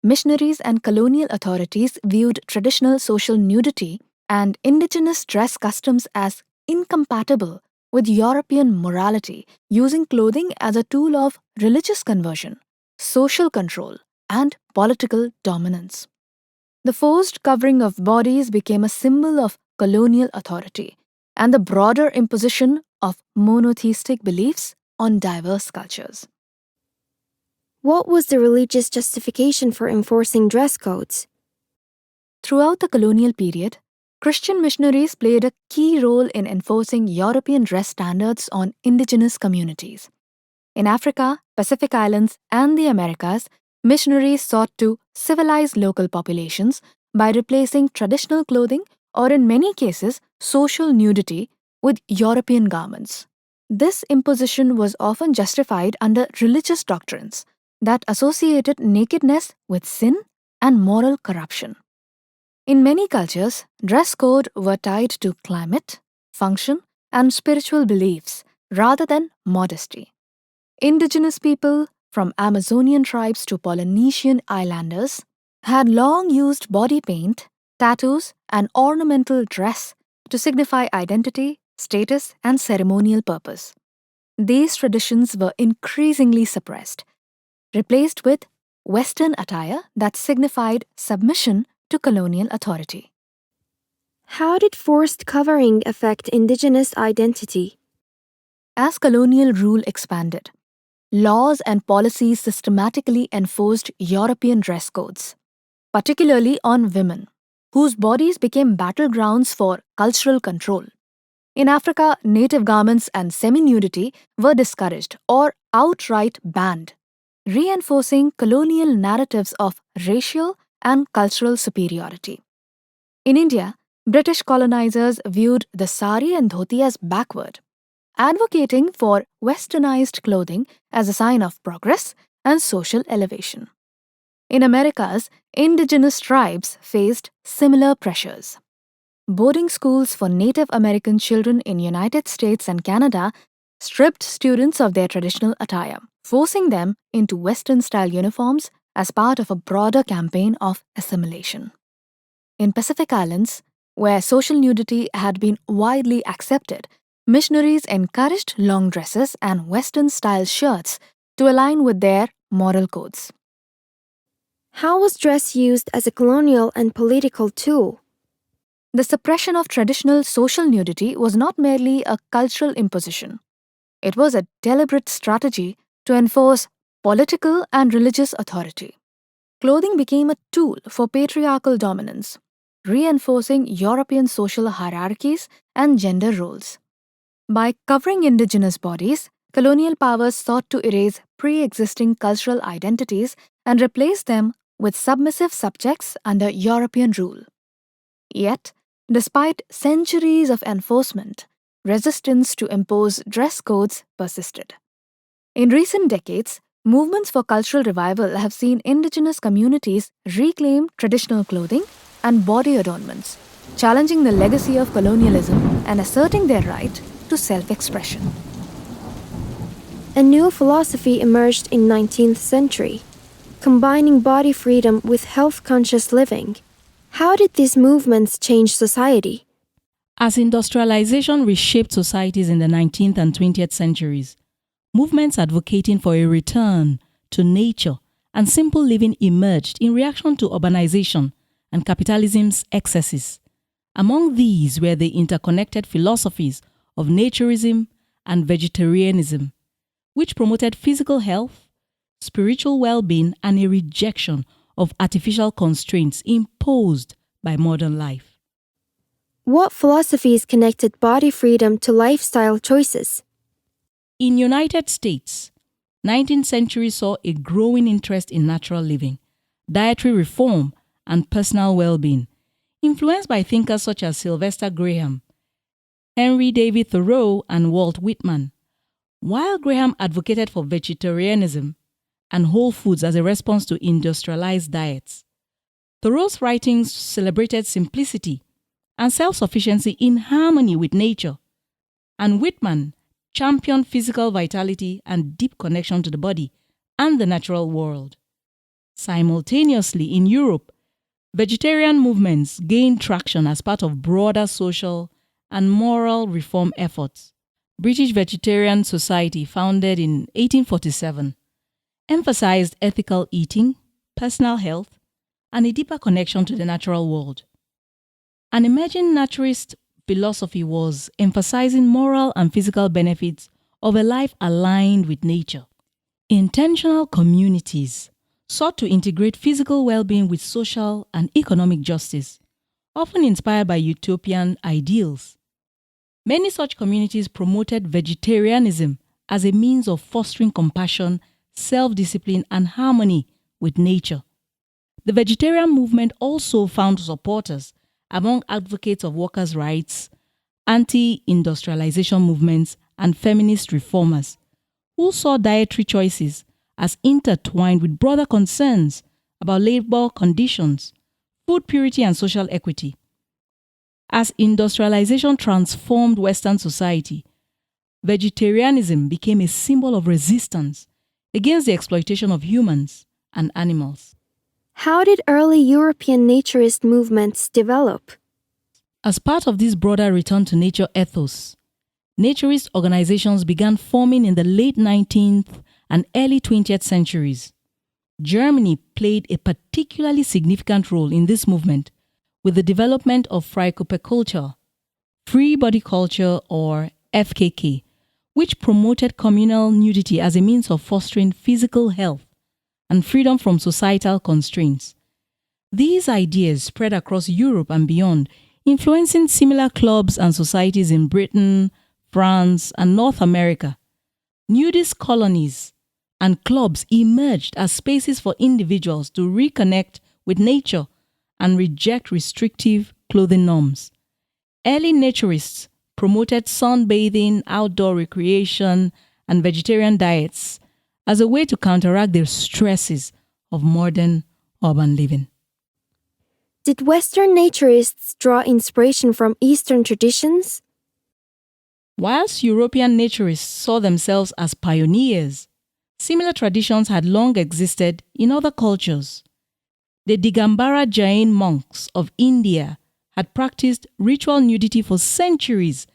Missionaries and colonial authorities viewed traditional social nudity and indigenous dress customs as incompatible with European morality, using clothing as a tool of religious conversion, social control, and political dominance. The forced covering of bodies became a symbol of colonial authority and the broader imposition of monotheistic beliefs on diverse cultures. What was the religious justification for enforcing dress codes? Throughout the colonial period, Christian missionaries played a key role in enforcing European dress standards on indigenous communities. In Africa, Pacific Islands, and the Americas, missionaries sought to civilize local populations by replacing traditional clothing or, in many cases, social nudity with European garments. This imposition was often justified under religious doctrines that associated nakedness with sin and moral corruption. In many cultures, dress codes were tied to climate, function, and spiritual beliefs rather than modesty. Indigenous people, from Amazonian tribes to Polynesian islanders, had long used body paint, tattoos, and ornamental dress to signify identity, status, and ceremonial purpose. These traditions were increasingly suppressed, replaced with Western attire that signified submission to colonial authority. How did forced covering affect indigenous identity? As colonial rule expanded, laws and policies systematically enforced European dress codes, particularly on women, whose bodies became battlegrounds for cultural control. In Africa, native garments and semi-nudity were discouraged or outright banned, reinforcing colonial narratives of racial and cultural superiority. In India, British colonizers viewed the sari and dhoti as backward, advocating for westernized clothing as a sign of progress and social elevation. In Americas, indigenous tribes faced similar pressures. Boarding schools for Native American children in United States and Canada stripped students of their traditional attire, forcing them into Western-style uniforms as part of a broader campaign of assimilation. In Pacific Islands, where social nudity had been widely accepted, missionaries encouraged long dresses and Western-style shirts to align with their moral codes. How was dress used as a colonial and political tool? The suppression of traditional social nudity was not merely a cultural imposition. It was a deliberate strategy to enforce political and religious authority. Clothing became a tool for patriarchal dominance, reinforcing European social hierarchies and gender roles. By covering indigenous bodies, colonial powers sought to erase pre-existing cultural identities and replace them with submissive subjects under European rule. Yet, despite centuries of enforcement, resistance to impose dress codes persisted. In recent decades, movements for cultural revival have seen indigenous communities reclaim traditional clothing and body adornments, challenging the legacy of colonialism and asserting their right to self-expression. A new philosophy emerged in 19th century, combining body freedom with health-conscious living. How did these movements change society? As industrialization reshaped societies in the 19th and 20th centuries, movements advocating for a return to nature and simple living emerged in reaction to urbanization and capitalism's excesses. Among these were the interconnected philosophies of naturism and vegetarianism, which promoted physical health, spiritual well-being, and a rejection of artificial constraints imposed by modern life. What philosophies connected body freedom to lifestyle choices? In United States, 19th century saw a growing interest in natural living, dietary reform, and personal well-being, influenced by thinkers such as Sylvester Graham, Henry David Thoreau, and Walt Whitman. While Graham advocated for vegetarianism and whole foods as a response to industrialized diets, Thoreau's writings celebrated simplicity and self-sufficiency in harmony with nature, and Whitman championed physical vitality and deep connection to the body and the natural world. Simultaneously, in Europe, vegetarian movements gained traction as part of broader social and moral reform efforts. British Vegetarian Society, founded in 1847, emphasized ethical eating, personal health, and a deeper connection to the natural world. An emerging naturist philosophy was emphasizing moral and physical benefits of a life aligned with nature. Intentional communities sought to integrate physical well-being with social and economic justice, often inspired by utopian ideals. Many such communities promoted vegetarianism as a means of fostering compassion, self-discipline, and harmony with nature. The vegetarian movement also found supporters among advocates of workers' rights, anti-industrialization movements, and feminist reformers, who saw dietary choices as intertwined with broader concerns about labor conditions, food purity, and social equity. As industrialization transformed Western society, vegetarianism became a symbol of resistance against the exploitation of humans and animals. How did early European naturist movements develop? As part of this broader return to nature ethos, naturist organizations began forming in the late 19th and early 20th centuries. Germany played a particularly significant role in this movement with the development of Freiköpferkultur, free body culture, or FKK, which promoted communal nudity as a means of fostering physical health and freedom from societal constraints. These ideas spread across Europe and beyond, influencing similar clubs and societies in Britain, France, and North America. Nudist colonies and clubs emerged as spaces for individuals to reconnect with nature and reject restrictive clothing norms. Early naturists promoted sunbathing, outdoor recreation, and vegetarian diets as a way to counteract the stresses of modern urban living. Did Western naturists draw inspiration from Eastern traditions? Whilst European naturists saw themselves as pioneers, similar traditions had long existed in other cultures. The Digambara Jain monks of India had practiced ritual nudity for centuries,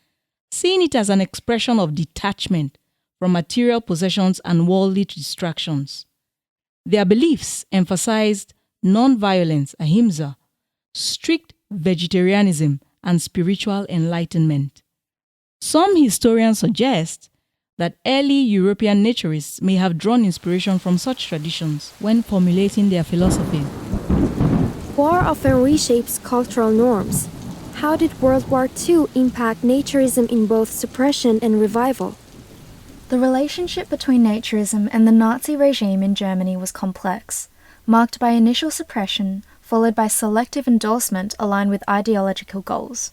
seeing it as an expression of detachment from material possessions and worldly distractions. Their beliefs emphasized non-violence, ahimsa, strict vegetarianism, and spiritual enlightenment. Some historians suggest that early European naturists may have drawn inspiration from such traditions when formulating their philosophy. War often reshapes cultural norms. How did World War II impact naturism in both suppression and revival? The relationship between naturism and the Nazi regime in Germany was complex, marked by initial suppression, followed by selective endorsement aligned with ideological goals.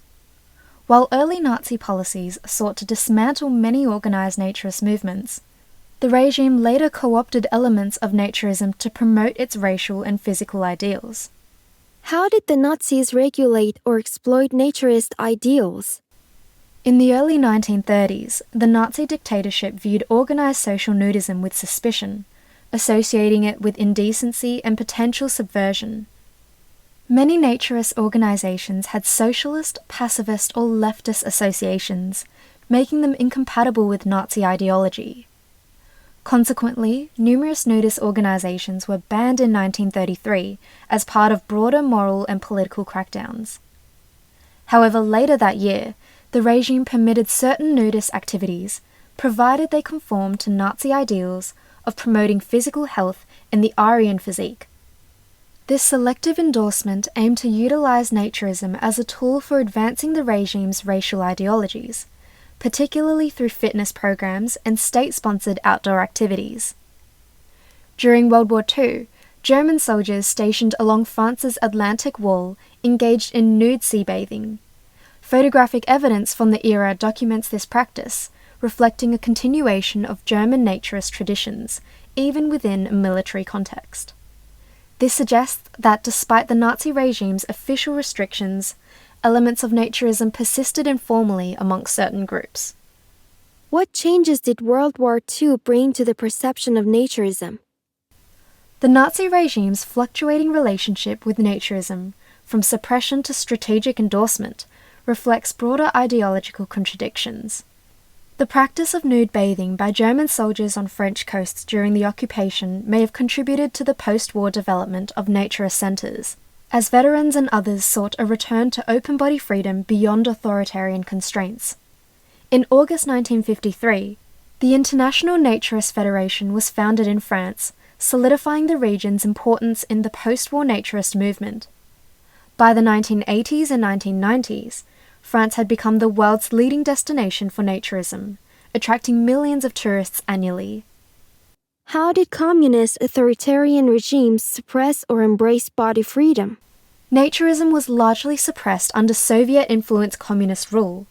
While early Nazi policies sought to dismantle many organized naturist movements, the regime later co-opted elements of naturism to promote its racial and physical ideals. How did the Nazis regulate or exploit naturist ideals? In the early 1930s, the Nazi dictatorship viewed organized social nudism with suspicion, associating it with indecency and potential subversion. Many naturist organisations had socialist, pacifist or leftist associations, making them incompatible with Nazi ideology. Consequently, numerous nudist organisations were banned in 1933 as part of broader moral and political crackdowns. However, later that year, the regime permitted certain nudist activities, provided they conformed to Nazi ideals of promoting physical health and the Aryan physique. This selective endorsement aimed to utilise naturism as a tool for advancing the regime's racial ideologies, particularly through fitness programs and state-sponsored outdoor activities. During World War II, German soldiers stationed along France's Atlantic Wall engaged in nude sea bathing. Photographic evidence from the era documents this practice, reflecting a continuation of German naturist traditions, even within a military context. This suggests that despite the Nazi regime's official restrictions, elements of naturism persisted informally amongst certain groups. What changes did World War II bring to the perception of naturism? The Nazi regime's fluctuating relationship with naturism, from suppression to strategic endorsement, reflects broader ideological contradictions. The practice of nude bathing by German soldiers on French coasts during the occupation may have contributed to the post-war development of naturist centres, as veterans and others sought a return to open-body freedom beyond authoritarian constraints. In August 1953, the International Naturist Federation was founded in France, solidifying the region's importance in the post-war naturist movement. By the 1980s and 1990s, France had become the world's leading destination for naturism, attracting millions of tourists annually. How did communist authoritarian regimes suppress or embrace body freedom? Naturism was largely suppressed under Soviet-influenced communist rule.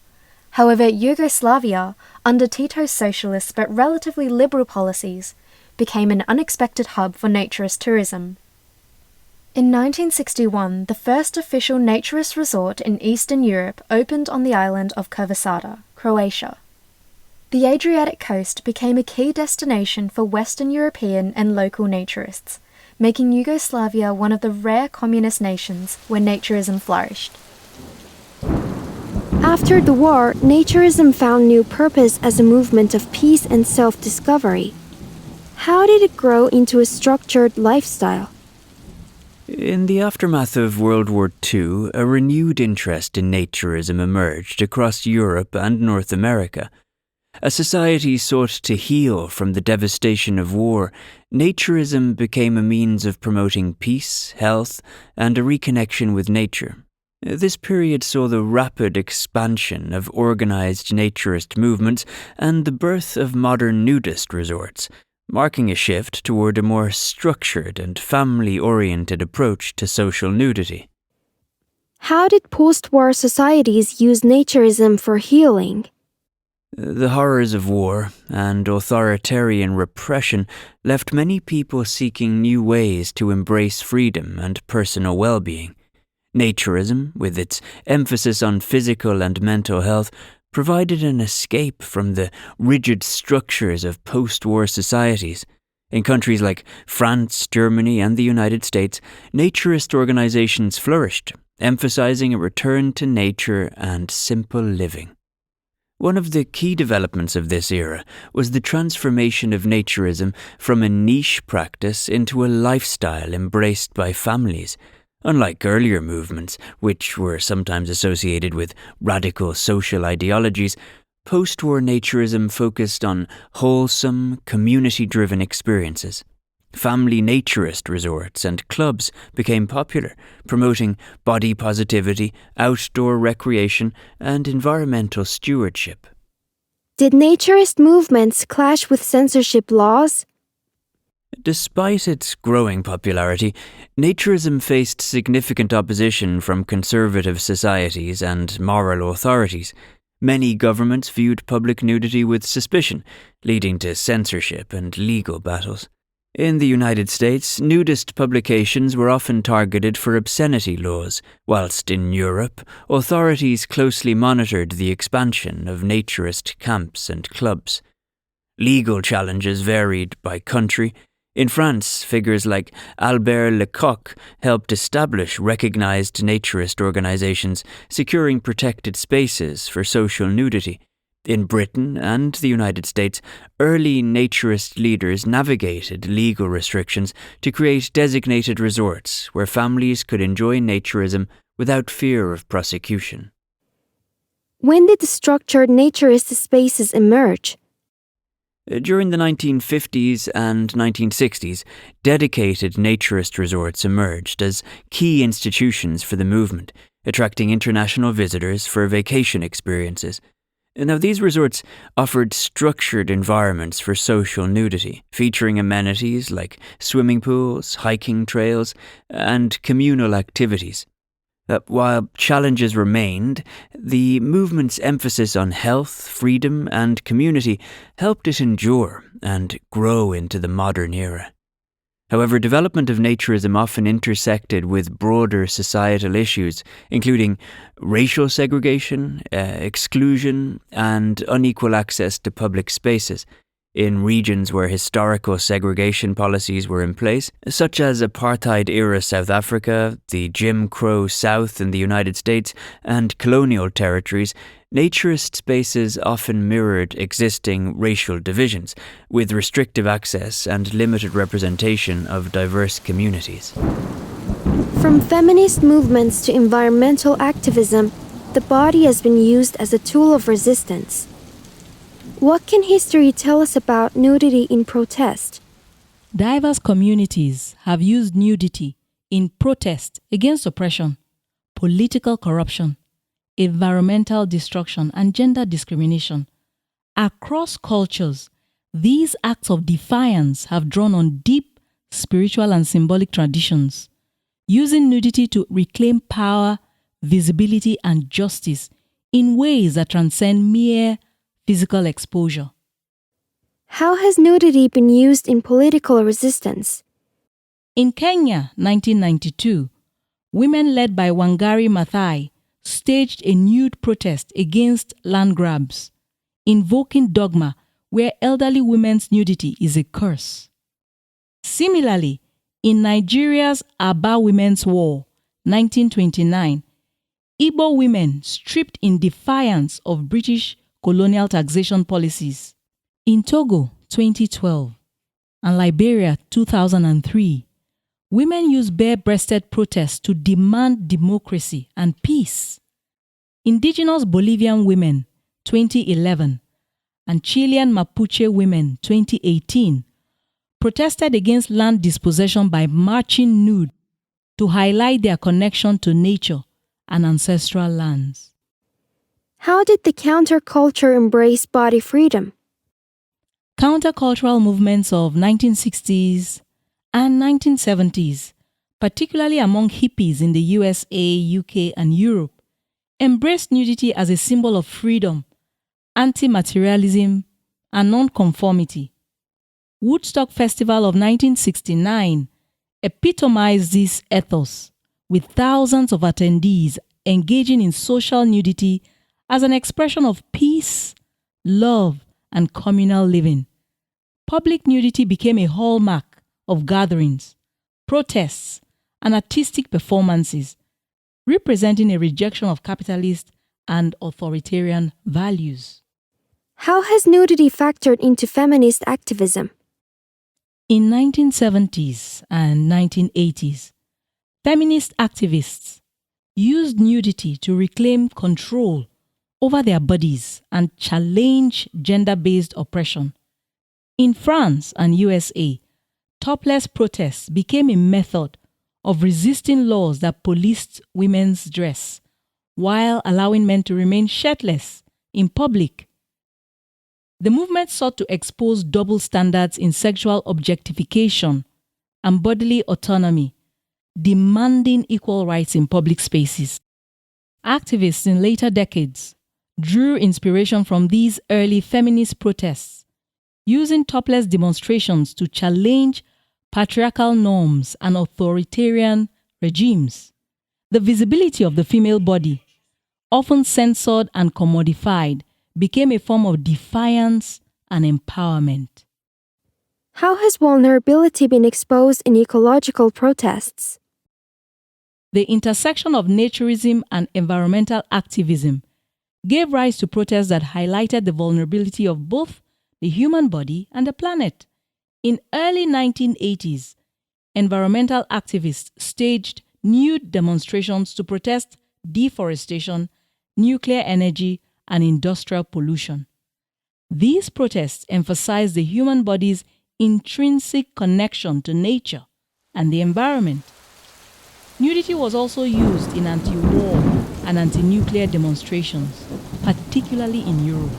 However, Yugoslavia, under Tito's socialist but relatively liberal policies, became an unexpected hub for naturist tourism. In 1961, the first official naturist resort in Eastern Europe opened on the island of Krvasada, Croatia. The Adriatic coast became a key destination for Western European and local naturists, making Yugoslavia one of the rare communist nations where naturism flourished. After the war, naturism found new purpose as a movement of peace and self-discovery. How did it grow into a structured lifestyle? In the aftermath of World War II, a renewed interest in naturism emerged across Europe and North America. As society sought to heal from the devastation of war, naturism became a means of promoting peace, health, and a reconnection with nature. This period saw the rapid expansion of organized naturist movements and the birth of modern nudist resorts, marking a shift toward a more structured and family-oriented approach to social nudity. How did post-war societies use naturism for healing? The horrors of war and authoritarian repression left many people seeking new ways to embrace freedom and personal well-being. Naturism, with its emphasis on physical and mental health, provided an escape from the rigid structures of post-war societies. In countries like France, Germany, and the United States, naturist organizations flourished, emphasizing a return to nature and simple living. One of the key developments of this era was the transformation of naturism from a niche practice into a lifestyle embraced by families. Unlike earlier movements, which were sometimes associated with radical social ideologies, post-war naturism focused on wholesome, community-driven experiences. Family naturist resorts and clubs became popular, promoting body positivity, outdoor recreation, and environmental stewardship. Did naturist movements clash with censorship laws? Despite its growing popularity, naturism faced significant opposition from conservative societies and moral authorities. Many governments viewed public nudity with suspicion, leading to censorship and legal battles. In the United States, nudist publications were often targeted for obscenity laws, whilst in Europe, authorities closely monitored the expansion of naturist camps and clubs. Legal challenges varied by country. In France, figures like Albert Lecoq helped establish recognized naturist organizations, securing protected spaces for social nudity. In Britain and the United States, early naturist leaders navigated legal restrictions to create designated resorts where families could enjoy naturism without fear of prosecution. When did the structured naturist spaces emerge? During the 1950s and 1960s, dedicated naturist resorts emerged as key institutions for the movement, attracting international visitors for vacation experiences. Now, these resorts offered structured environments for social nudity, featuring amenities like swimming pools, hiking trails, and communal activities. While challenges remained, the movement's emphasis on health, freedom, and community helped it endure and grow into the modern era. However, development of naturism often intersected with broader societal issues, including racial segregation, exclusion, and unequal access to public spaces. In regions where historical segregation policies were in place, such as apartheid-era South Africa, the Jim Crow South in the United States, and colonial territories, naturist spaces often mirrored existing racial divisions, with restrictive access and limited representation of diverse communities. From feminist movements to environmental activism, the body has been used as a tool of resistance. What can history tell us about nudity in protest? Diverse communities have used nudity in protest against oppression, political corruption, environmental destruction, and gender discrimination. Across cultures, these acts of defiance have drawn on deep spiritual and symbolic traditions, using nudity to reclaim power, visibility, and justice in ways that transcend mere physical exposure. How has nudity been used in political resistance? In Kenya, 1992, women led by Wangari Maathai staged a nude protest against land grabs, invoking dogma where elderly women's nudity is a curse. Similarly, in Nigeria's Aba Women's War, 1929, Igbo women stripped in defiance of British colonial taxation policies. In Togo, 2012, and Liberia, 2003, women used bare-breasted protests to demand democracy and peace. Indigenous Bolivian women, 2011, and Chilean Mapuche women, 2018, protested against land dispossession by marching nude to highlight their connection to nature and ancestral lands. How did the counterculture embrace body freedom? Countercultural movements of 1960s and 1970s, particularly among hippies in the USA, UK, and Europe, embraced nudity as a symbol of freedom, anti-materialism, and non-conformity. Woodstock Festival of 1969 epitomized this ethos, with thousands of attendees engaging in social nudity as an expression of peace, love, and communal living. Public nudity became a hallmark of gatherings, protests, and artistic performances, representing a rejection of capitalist and authoritarian values. How has nudity factored into feminist activism? In 1970s and 1980s, feminist activists used nudity to reclaim control over their bodies and challenge gender-based oppression. In France and USA, topless protests became a method of resisting laws that policed women's dress while allowing men to remain shirtless in public. The movement sought to expose double standards in sexual objectification and bodily autonomy, demanding equal rights in public spaces. Activists in later decades drew inspiration from these early feminist protests, using topless demonstrations to challenge patriarchal norms and authoritarian regimes. The visibility of the female body, often censored and commodified, became a form of defiance and empowerment. How has vulnerability been exposed in ecological protests? The intersection of naturism and environmental activism gave rise to protests that highlighted the vulnerability of both the human body and the planet. In early 1980s, environmental activists staged nude demonstrations to protest deforestation, nuclear energy, and industrial pollution. These protests emphasized the human body's intrinsic connection to nature and the environment. Nudity was also used in anti-war and anti-nuclear demonstrations, particularly in Europe,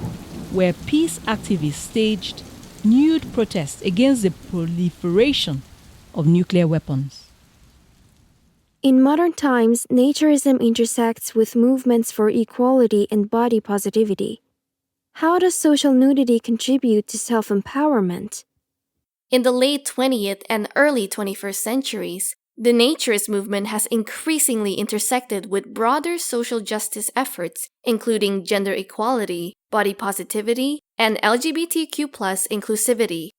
where peace activists staged nude protests against the proliferation of nuclear weapons. In modern times, naturism intersects with movements for equality and body positivity. How does social nudity contribute to self-empowerment? In the late 20th and early 21st centuries, the naturist movement has increasingly intersected with broader social justice efforts, including gender equality, body positivity, and LGBTQ+ inclusivity.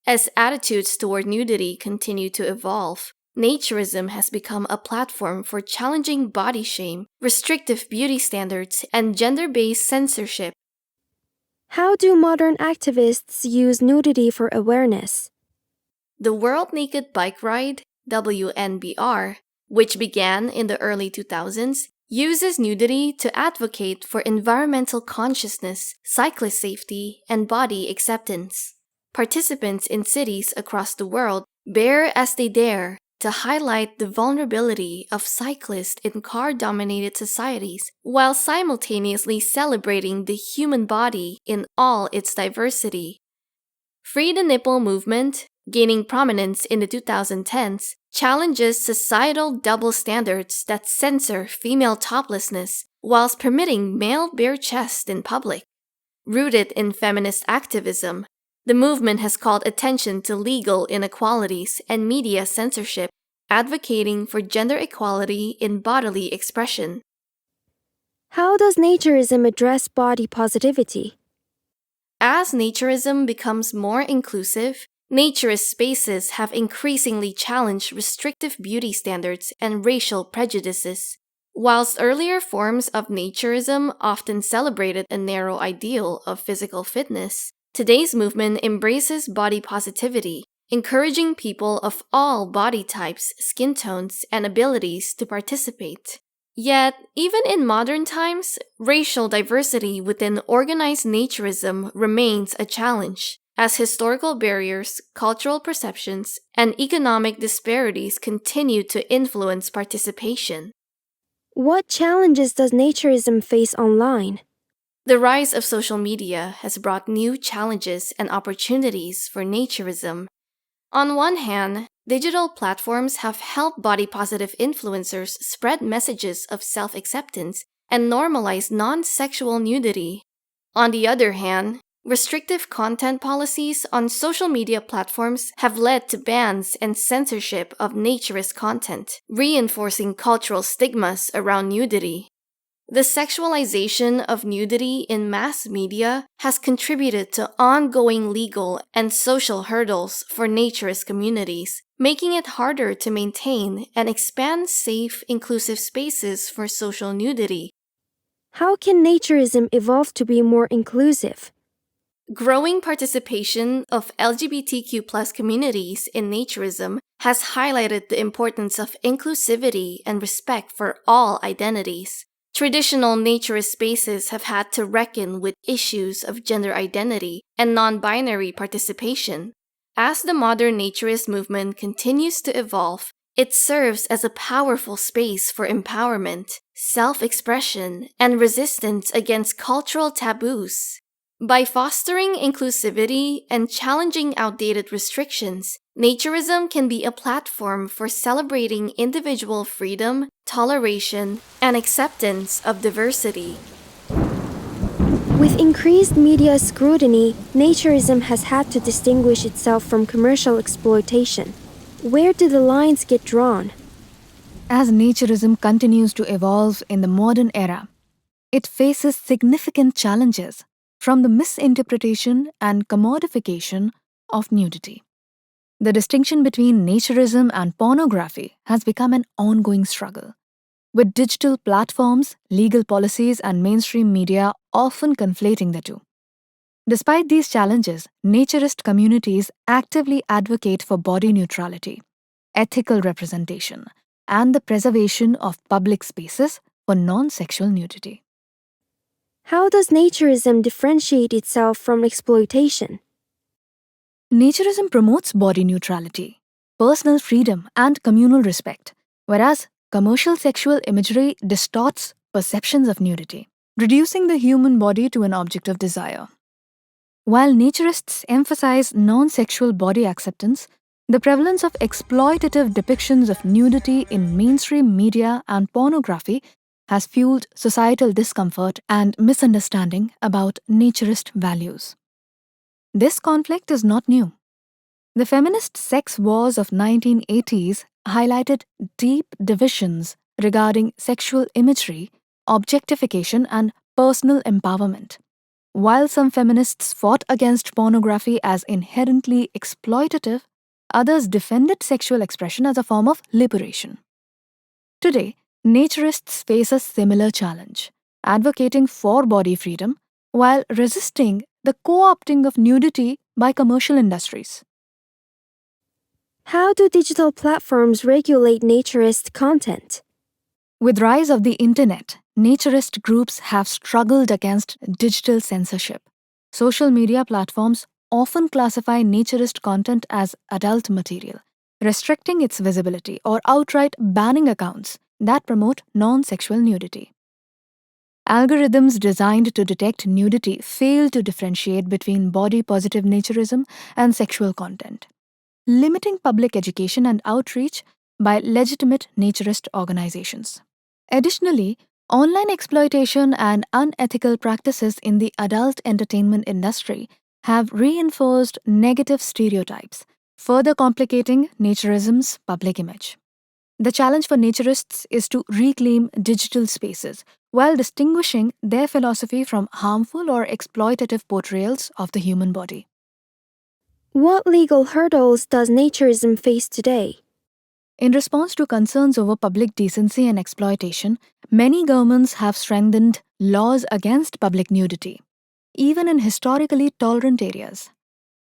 As attitudes toward nudity continue to evolve, naturism has become a platform for challenging body shame, restrictive beauty standards, and gender-based censorship. How do modern activists use nudity for awareness? The World Naked Bike Ride, WNBR, which began in the early 2000s, uses nudity to advocate for environmental consciousness, cyclist safety, and body acceptance. Participants in cities across the world bare as they dare to highlight the vulnerability of cyclists in car-dominated societies while simultaneously celebrating the human body in all its diversity. Free the Nipple movement, gaining prominence in the 2010s, challenges societal double standards that censor female toplessness whilst permitting male bare chest in public. Rooted in feminist activism, the movement has called attention to legal inequalities and media censorship, advocating for gender equality in bodily expression. How does naturism address body positivity? As naturism becomes more inclusive, naturist spaces have increasingly challenged restrictive beauty standards and racial prejudices. Whilst earlier forms of naturism often celebrated a narrow ideal of physical fitness, today's movement embraces body positivity, encouraging people of all body types, skin tones, and abilities to participate. Yet, even in modern times, racial diversity within organized naturism remains a challenge, as historical barriers, cultural perceptions, and economic disparities continue to influence participation. What challenges does naturism face online? The rise of social media has brought new challenges and opportunities for naturism. On one hand, digital platforms have helped body-positive influencers spread messages of self-acceptance and normalize non-sexual nudity. On the other hand, restrictive content policies on social media platforms have led to bans and censorship of naturist content, reinforcing cultural stigmas around nudity. The sexualization of nudity in mass media has contributed to ongoing legal and social hurdles for naturist communities, making it harder to maintain and expand safe, inclusive spaces for social nudity. How can naturism evolve to be more inclusive? Growing participation of LGBTQ+ communities in naturism has highlighted the importance of inclusivity and respect for all identities. Traditional naturist spaces have had to reckon with issues of gender identity and non-binary participation. As the modern naturist movement continues to evolve, it serves as a powerful space for empowerment, self-expression, and resistance against cultural taboos. By fostering inclusivity and challenging outdated restrictions, naturism can be a platform for celebrating individual freedom, toleration, and acceptance of diversity. With increased media scrutiny, naturism has had to distinguish itself from commercial exploitation. Where do the lines get drawn? As naturism continues to evolve in the modern era, it faces significant challenges from the misinterpretation and commodification of nudity. the distinction between naturism and pornography has become an ongoing struggle, with digital platforms, legal policies, and mainstream media often conflating the two. Despite these challenges, naturist communities actively advocate for body neutrality, ethical representation, and the preservation of public spaces for non-sexual nudity. How does naturism differentiate itself from exploitation? Naturism promotes body neutrality, personal freedom, and communal respect, whereas commercial sexual imagery distorts perceptions of nudity, reducing the human body to an object of desire. While naturists emphasize non-sexual body acceptance, the prevalence of exploitative depictions of nudity in mainstream media and pornography has fueled societal discomfort and misunderstanding about naturist values. This conflict is not new. The feminist sex wars of 1980s highlighted deep divisions regarding sexual imagery, objectification, and personal empowerment. While some feminists fought against pornography as inherently exploitative, others defended sexual expression as a form of liberation. Today, naturists face a similar challenge, advocating for body freedom while resisting the co-opting of nudity by commercial industries. How do digital platforms regulate naturist content? With rise of the internet, naturist groups have struggled against digital censorship. Social media platforms often classify naturist content as adult material, restricting its visibility or outright banning accounts that promote non-sexual nudity. Algorithms designed to detect nudity fail to differentiate between body-positive naturism and sexual content, limiting public education and outreach by legitimate naturist organizations. Additionally, online exploitation and unethical practices in the adult entertainment industry have reinforced negative stereotypes, further complicating naturism's public image. The challenge for naturists is to reclaim digital spaces while distinguishing their philosophy from harmful or exploitative portrayals of the human body. What legal hurdles does naturism face today? In response to concerns over public decency and exploitation, many governments have strengthened laws against public nudity, even in historically tolerant areas.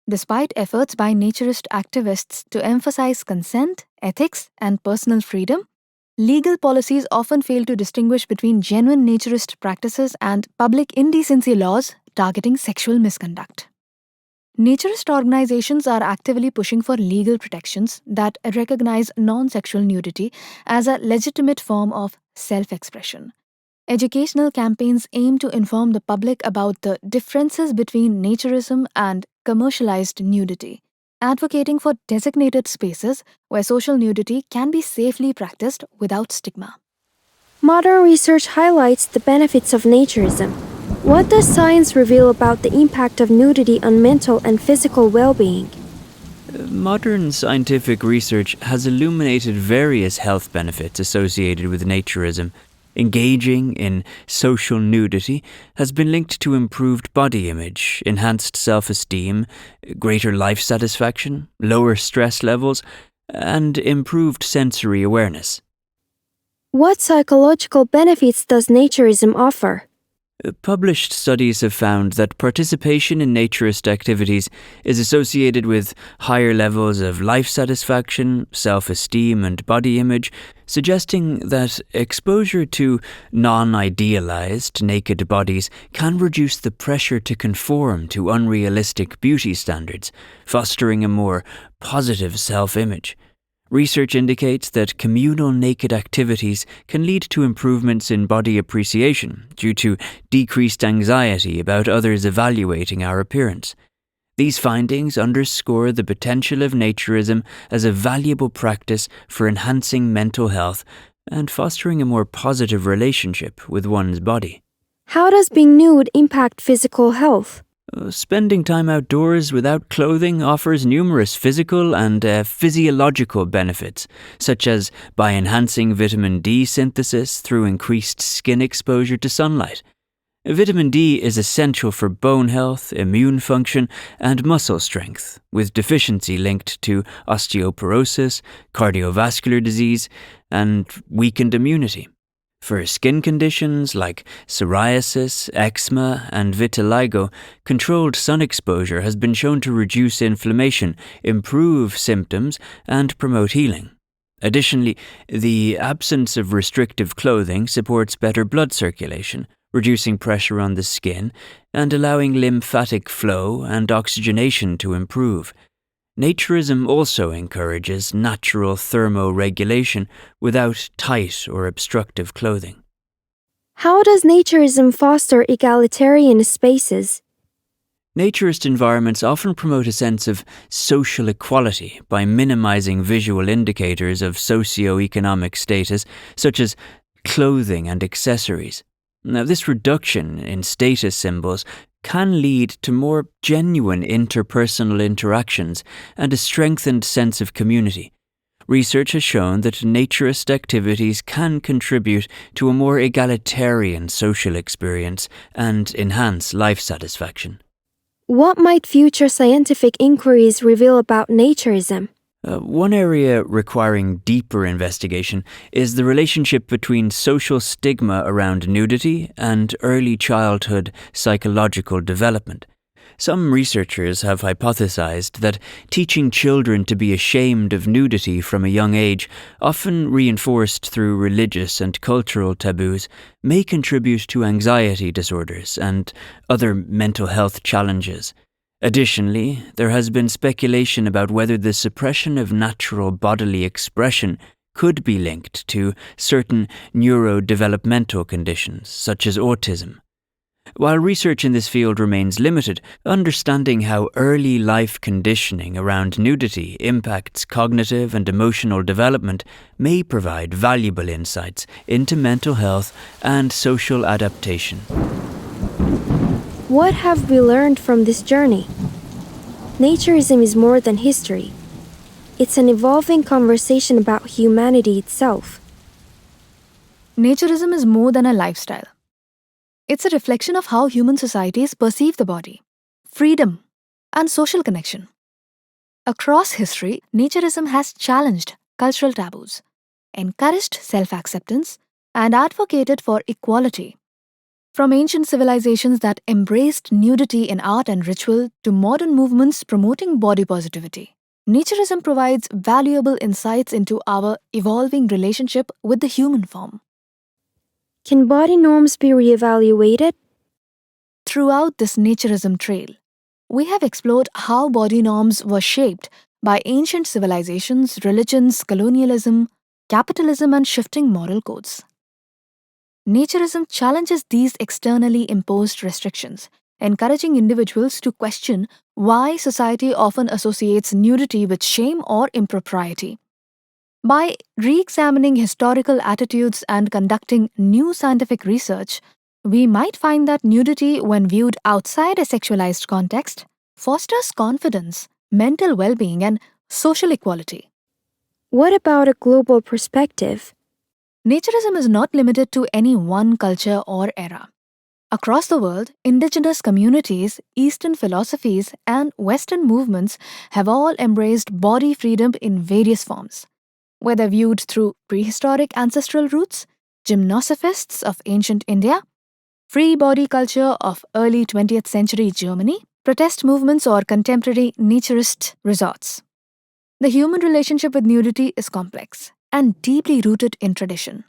Despite efforts by naturist activists to emphasize consent, ethics, and personal freedom, legal policies often fail to distinguish between genuine naturist practices and public indecency laws targeting sexual misconduct. Naturist organizations are actively pushing for legal protections that recognize non-sexual nudity as a legitimate form of self-expression. Educational campaigns aim to inform the public about the differences between naturism and commercialized nudity, advocating for designated spaces where social nudity can be safely practiced without stigma. Modern research highlights the benefits of naturism. What does science reveal about the impact of nudity on mental and physical well-being? Modern scientific research has illuminated various health benefits associated with naturism. Engaging in social nudity has been linked to improved body image, enhanced self-esteem, greater life satisfaction, lower stress levels, and improved sensory awareness. What psychological benefits does naturism offer? Published studies have found that participation in naturist activities is associated with higher levels of life satisfaction, self-esteem, and body image, suggesting that exposure to non-idealized naked bodies can reduce the pressure to conform to unrealistic beauty standards, fostering a more positive self-image. Research indicates that communal naked activities can lead to improvements in body appreciation due to decreased anxiety about others evaluating our appearance. These findings underscore the potential of naturism as a valuable practice for enhancing mental health and fostering a more positive relationship with one's body. How does being nude impact physical health? Spending time outdoors without clothing offers numerous physical and physiological benefits, such as by enhancing vitamin D synthesis through increased skin exposure to sunlight. Vitamin D is essential for bone health, immune function, and muscle strength, with deficiency linked to osteoporosis, cardiovascular disease, and weakened immunity. For skin conditions like psoriasis, eczema, and vitiligo, controlled sun exposure has been shown to reduce inflammation, improve symptoms, and promote healing. Additionally, the absence of restrictive clothing supports better blood circulation, reducing pressure on the skin and allowing lymphatic flow and oxygenation to improve. Naturism also encourages natural thermoregulation without tight or obstructive clothing. How does naturism foster egalitarian spaces? Naturist environments often promote a sense of social equality by minimizing visual indicators of socio-economic status, such as clothing and accessories. Now, this reduction in status symbols can lead to more genuine interpersonal interactions and a strengthened sense of community. Research has shown that naturist activities can contribute to a more egalitarian social experience and enhance life satisfaction. What might future scientific inquiries reveal about naturism? One area requiring deeper investigation is the relationship between social stigma around nudity and early childhood psychological development. Some researchers have hypothesized that teaching children to be ashamed of nudity from a young age, often reinforced through religious and cultural taboos, may contribute to anxiety disorders and other mental health challenges. Additionally, there has been speculation about whether the suppression of natural bodily expression could be linked to certain neurodevelopmental conditions, such as autism. While research in this field remains limited, understanding how early life conditioning around nudity impacts cognitive and emotional development may provide valuable insights into mental health and social adaptation. What have we learned from this journey? Naturism is more than history. It's an evolving conversation about humanity itself. Naturism is more than a lifestyle. It's a reflection of how human societies perceive the body, freedom, and social connection. Across history, naturism has challenged cultural taboos, encouraged self-acceptance, and advocated for equality. From ancient civilizations that embraced nudity in art and ritual to modern movements promoting body positivity, naturism provides valuable insights into our evolving relationship with the human form. Can body norms be reevaluated? Throughout this Naturism Trail, we have explored how body norms were shaped by ancient civilizations, religions, colonialism, capitalism, and shifting moral codes. Naturism challenges these externally imposed restrictions, encouraging individuals to question why society often associates nudity with shame or impropriety. By re-examining historical attitudes and conducting new scientific research, we might find that nudity, when viewed outside a sexualized context, fosters confidence, mental well-being, and social equality. What about a global perspective? Naturism is not limited to any one culture or era. Across the world, indigenous communities, Eastern philosophies, and Western movements have all embraced body freedom in various forms. Whether viewed through prehistoric ancestral roots, gymnosophists of ancient India, free body culture of early 20th century Germany, protest movements, or contemporary naturist resorts. The human relationship with nudity is complex and deeply rooted in tradition.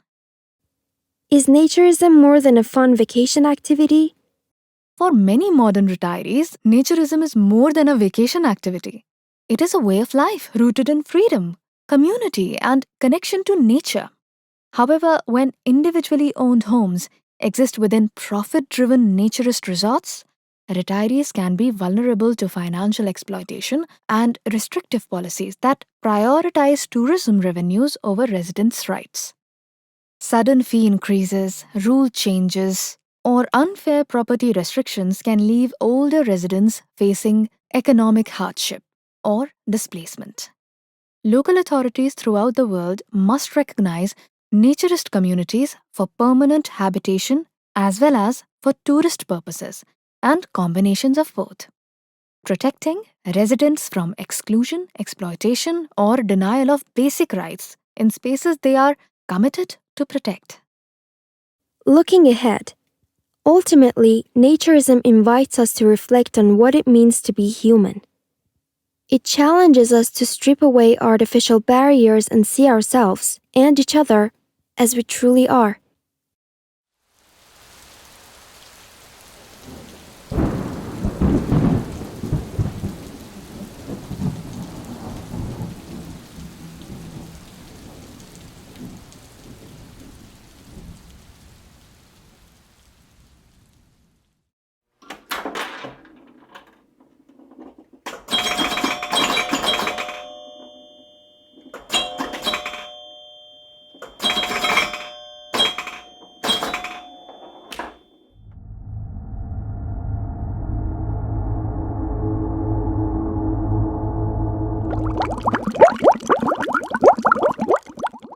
Is naturism more than a fun vacation activity? For many modern retirees, naturism is more than a vacation activity. It is a way of life rooted in freedom, community, and connection to nature. However, when individually owned homes exist within profit-driven naturist resorts, retirees can be vulnerable to financial exploitation and restrictive policies that prioritize tourism revenues over residents' rights. Sudden fee increases, rule changes, or unfair property restrictions can leave older residents facing economic hardship or displacement. Local authorities throughout the world must recognize naturist communities for permanent habitation as well as for tourist purposes, and combinations of both. Protecting residents from exclusion, exploitation, or denial of basic rights in spaces they are committed to protect. Looking ahead, ultimately, naturism invites us to reflect on what it means to be human. It challenges us to strip away artificial barriers and see ourselves and each other as we truly are.